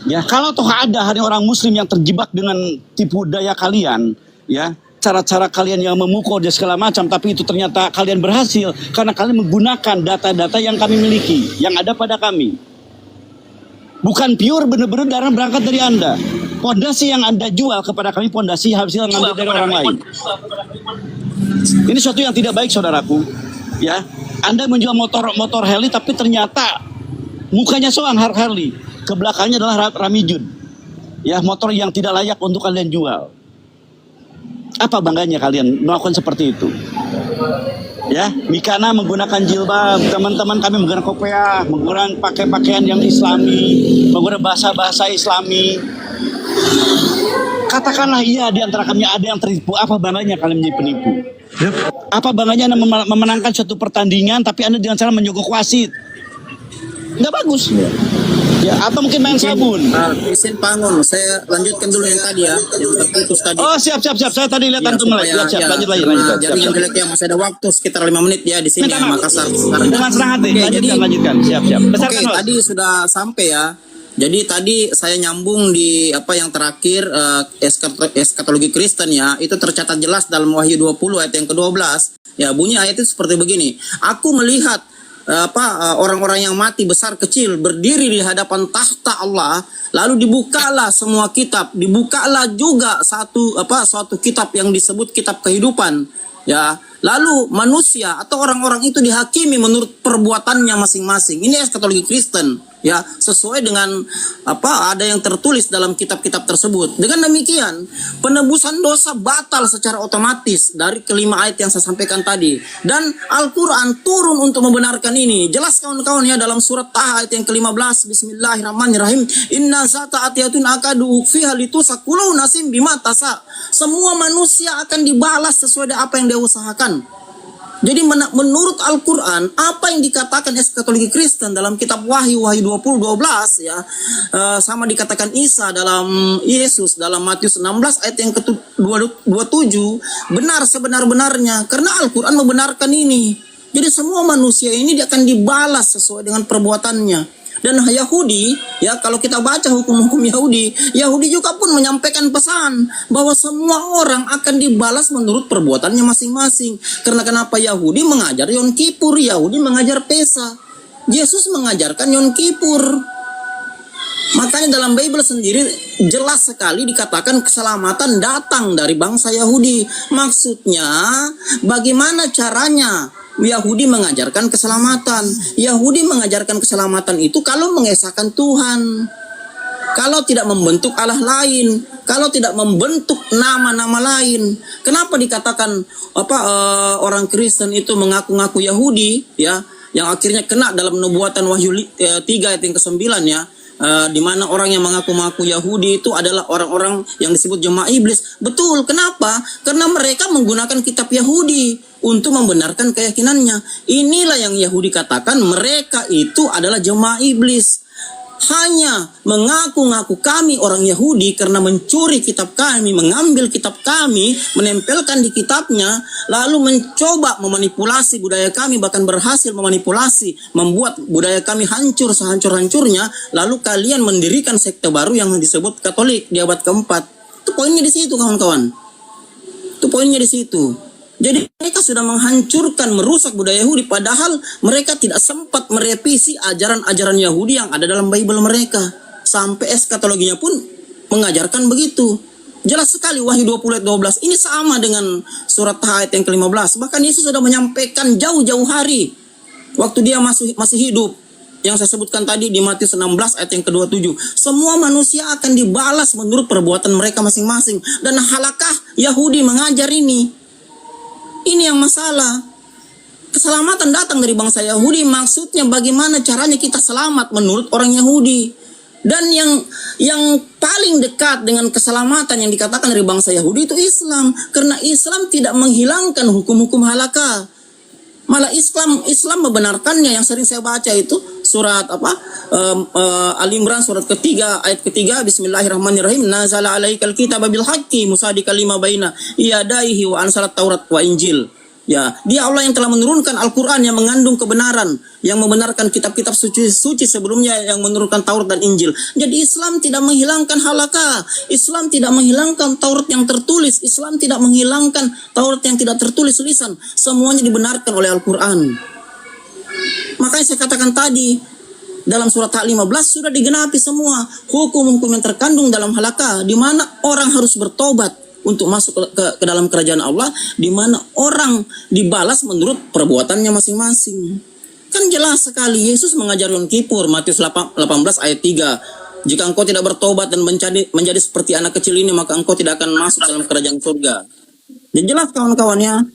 Ya, kalau toh ada hari orang muslim yang terjebak dengan tipu daya kalian, ya, cara-cara kalian yang memukul dan segala macam, tapi itu ternyata kalian berhasil karena kalian menggunakan data-data yang kami miliki, yang ada pada kami. Bukan pure benar-benar darah berangkat dari Anda. Pondasi yang Anda jual kepada kami, pondasi hasil yang ngambil dari orang lain. Ini suatu yang tidak baik, saudaraku. Ya, Anda menjual motor Harley, tapi ternyata mukanya soang Harley, ke belakangnya adalah Ramijun. Ya, motor yang tidak layak untuk kalian jual. Apa bangganya kalian melakukan seperti itu? Ya, Mikana menggunakan jilbab, teman-teman kami menggunakan kopiah, menggunakan pakaian yang Islami, menggunakan bahasa-bahasa Islami. Katakanlah iya di antara kami ada yang tertipu. Apa bangganya kalian menjadi penipu? Apa bangganya Anda memenangkan suatu pertandingan tapi Anda dengan cara menyogok wasit? Nggak bagus. Ya, atau mungkin main sabun. Izin Pangun, saya lanjutkan dulu yang tadi ya, yang terputus tadi. Oh, siap. Saya tadi lihat antum mulai. Siap. Lanjut. Jaringan jeleknya masih ada waktu sekitar 5 menit ya di sini ya, Makassar. Dengan senang hati. Lanjutkan. Siap. Oke, tadi sudah sampai ya. Jadi tadi saya nyambung di apa yang terakhir eskatologi Kristen ya, itu tercatat jelas dalam Wahyu 20 ayat yang ke-12. Ya, bunyi ayat itu seperti begini. Aku melihat orang-orang yang mati besar kecil berdiri di hadapan tahta Allah, lalu dibukalah semua kitab, dibukalah juga suatu kitab yang disebut kitab kehidupan, ya. Lalu manusia atau orang-orang itu dihakimi menurut perbuatannya masing-masing. Ini eskatologi Kristen, ya, sesuai dengan ada yang tertulis dalam kitab-kitab tersebut. Dengan demikian, penebusan dosa batal secara otomatis dari kelima ayat yang saya sampaikan tadi. Dan Al-Quran turun untuk membenarkan ini. Jelas kawan-kawan ya, dalam surat Taha ayat yang ke-15, Bismillahirrahmanirrahim. Inna zata atiyatun akadu fiha litusakulau nasim bima tasa. Semua manusia akan dibalas sesuai dengan apa yang dia usahakan. Jadi menurut Al-Quran, apa yang dikatakan eskatologi Kristen dalam kitab Wahyu 20:12 ya, sama dikatakan Isa dalam Yesus dalam Matius 16 ayat yang ke-27, benar sebenar-benarnya karena Al-Quran membenarkan ini. Jadi semua manusia ini dia akan dibalas sesuai dengan perbuatannya. Dan Yahudi, ya, kalau kita baca hukum-hukum Yahudi juga pun menyampaikan pesan bahwa semua orang akan dibalas menurut perbuatannya masing-masing. Karena kenapa Yahudi mengajar Yom Kippur, Yahudi mengajar Pesa. Yesus mengajarkan Yom Kippur. Makanya dalam Bible sendiri jelas sekali dikatakan keselamatan datang dari bangsa Yahudi. Maksudnya bagaimana caranya Yahudi mengajarkan keselamatan. Yahudi mengajarkan keselamatan itu kalau mengesahkan Tuhan, kalau tidak membentuk Allah lain, kalau tidak membentuk nama-nama lain. Kenapa dikatakan orang Kristen itu mengaku-ngaku Yahudi, ya, yang akhirnya kena dalam nubuatan Wahyu 3 ayat yang ke-9 ya, di mana orang yang mengaku-ngaku Yahudi itu adalah orang-orang yang disebut jemaah iblis. Betul, kenapa? Karena mereka menggunakan kitab Yahudi untuk membenarkan keyakinannya. Inilah yang Yahudi katakan mereka itu adalah jemaah iblis. hanya mengaku-ngaku kami orang Yahudi karena mencuri kitab kami, mengambil kitab kami, menempelkan di kitabnya, lalu mencoba memanipulasi budaya kami, bahkan berhasil memanipulasi, membuat budaya kami hancur sehancur-hancurnya, lalu kalian mendirikan sekte baru yang disebut Katolik di abad keempat. Itu poinnya di situ, kawan-kawan. Itu poinnya di situ. Jadi mereka sudah menghancurkan, merusak budaya Yahudi, padahal mereka tidak sempat merevisi ajaran-ajaran Yahudi yang ada dalam Bible mereka. Sampai eskatologinya pun mengajarkan begitu. Jelas sekali Wahyu 20 ayat 12. Ini sama dengan surat ayat yang ke-15. Bahkan Yesus sudah menyampaikan jauh-jauh hari waktu dia masih hidup. Yang saya sebutkan tadi di Matius 16 ayat yang ke-27. Semua manusia akan dibalas menurut perbuatan mereka masing-masing. Dan halakah Yahudi mengajar ini? Ini yang masalah. Keselamatan datang dari bangsa Yahudi. Maksudnya bagaimana caranya kita selamat menurut orang Yahudi. Dan yang paling dekat dengan keselamatan yang dikatakan dari bangsa Yahudi itu Islam. Karena Islam tidak menghilangkan hukum-hukum halakha. Malah Islam membenarkannya. Yang sering saya baca itu surat Al-Imran surat ketiga ayat ketiga, Bismillahirrahmanirrahim, nazala alaikal kitaba bil haqqi musaddiqal lima baina yadayhi wa ansalat Taurat wa Injil. Ya, dia Allah yang telah menurunkan Al-Quran yang mengandung kebenaran, yang membenarkan kitab-kitab suci sebelumnya yang menurunkan Taurat dan Injil. Jadi Islam tidak menghilangkan halakha, Islam tidak menghilangkan Taurat yang tertulis, Islam tidak menghilangkan Taurat yang tidak tertulis lisan. Semuanya dibenarkan oleh Al-Quran. Makanya saya katakan tadi, dalam surat Al-15 sudah digenapi semua hukum-hukum yang terkandung dalam halakha, di mana orang harus bertobat untuk masuk ke dalam kerajaan Allah, di mana orang dibalas menurut perbuatannya masing-masing. Kan jelas sekali Yesus mengajar Yom Kippur, Matius 18 ayat 3. Jika engkau tidak bertobat dan menjadi seperti anak kecil ini, maka engkau tidak akan masuk dalam kerajaan surga. Jadi jelas kawan-kawannya,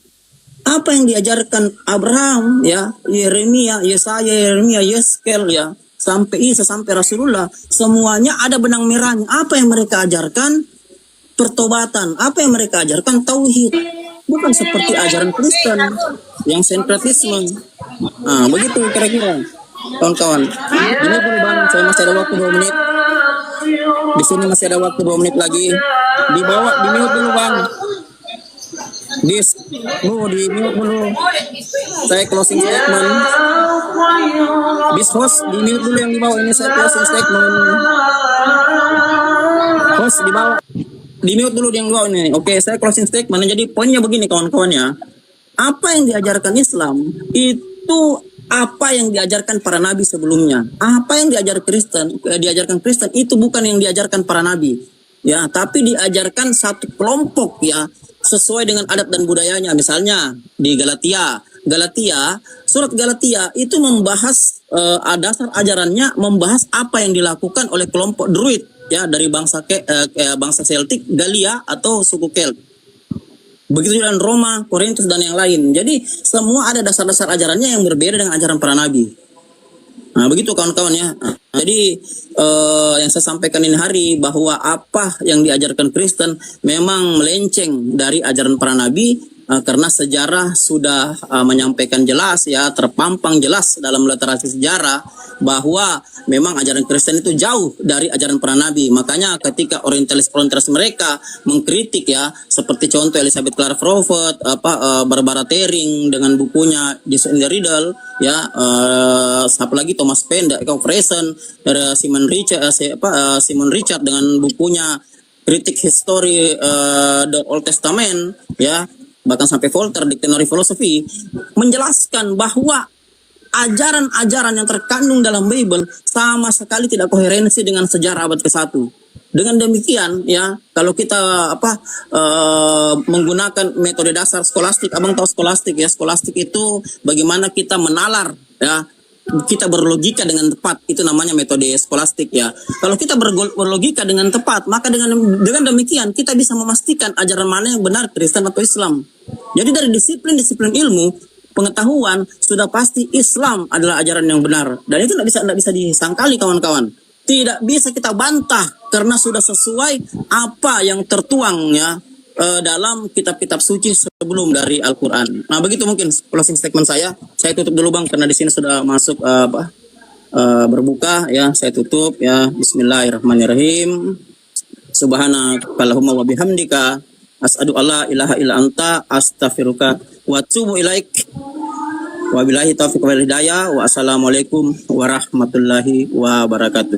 apa yang diajarkan Abraham, ya, Yeremia, Yesaya, Yeskel, ya, sampai Isa, sampai Rasulullah, semuanya ada benang merahnya. Apa yang mereka ajarkan? Pertobatan. Apa yang mereka ajarkan? Tauhid. Bukan seperti ajaran Kristen yang sinkretisme. Nah, begitu kira-kira, kawan-kawan. Ini dulu bang, saya masih ada waktu 2 menit. Di sini masih ada waktu 2 menit lagi. Di mute dulu bang. Di mute dulu. Saya closing statement. Host di mute dulu yang di bawah, ini saya closing statement. Host di bawah. Di mute dulu yang dua ini. Oke, saya closing statement. Jadi poinnya begini kawan-kawan ya. Apa yang diajarkan Islam itu apa yang diajarkan para nabi sebelumnya. Apa yang diajarkan Kristen itu bukan yang diajarkan para nabi. Ya, tapi diajarkan satu kelompok ya, sesuai dengan adat dan budayanya. Misalnya di Galatia, surat Galatia itu membahas dasar ajarannya, membahas apa yang dilakukan oleh kelompok Druid ya, dari bangsa Celtic, Galia atau suku Kelt. Begitu juga dengan Roma, Korintus dan yang lain. Jadi semua ada dasar-dasar ajarannya yang berbeda dengan ajaran para nabi. Nah, begitu kawan-kawan ya. Jadi yang saya sampaikan ini hari bahwa apa yang diajarkan Kristen memang melenceng dari ajaran para nabi, karena sejarah sudah menyampaikan jelas ya, terpampang jelas dalam literasi sejarah bahwa memang ajaran Kristen itu jauh dari ajaran para nabi. Makanya ketika orientalis mereka mengkritik ya, seperti contoh Elizabeth Clark Prophet, Barbara Tering dengan bukunya Jesus in the Riddle ya, siapa lagi, Thomas Paine, The Comparison, Simon Richard dengan bukunya Critic History the Old Testament ya, bahkan sampai Voltaire Dictionary Philosophy menjelaskan bahwa ajaran-ajaran yang terkandung dalam Bible sama sekali tidak koherensi dengan sejarah abad ke-1. Dengan demikian ya, kalau kita menggunakan metode dasar skolastik, abang tahu skolastik ya, skolastik itu bagaimana kita menalar ya, kita berlogika dengan tepat, itu namanya metode skolastik ya. Kalau kita berlogika dengan tepat, maka dengan demikian kita bisa memastikan ajaran mana yang benar, Kristen atau Islam. Jadi dari disiplin ilmu pengetahuan sudah pasti Islam adalah ajaran yang benar, dan itu tidak bisa disangkali kawan-kawan. Tidak bisa kita bantah karena sudah sesuai apa yang tertuang ya dalam kitab-kitab suci sebelum dari Al-Quran. Nah, begitu mungkin closing statement saya. Saya tutup dulu bang, karena di sini sudah masuk berbuka ya. Saya tutup ya. Bismillahirrahmanirrahim. Subhanakallahumma wa bihamdika as'adu alla ilaha illa anta astaghfiruka wa atubu ilaik. Wabillahi taufiq wal hidayah. Wassalamualaikum warahmatullahi wabarakatuh.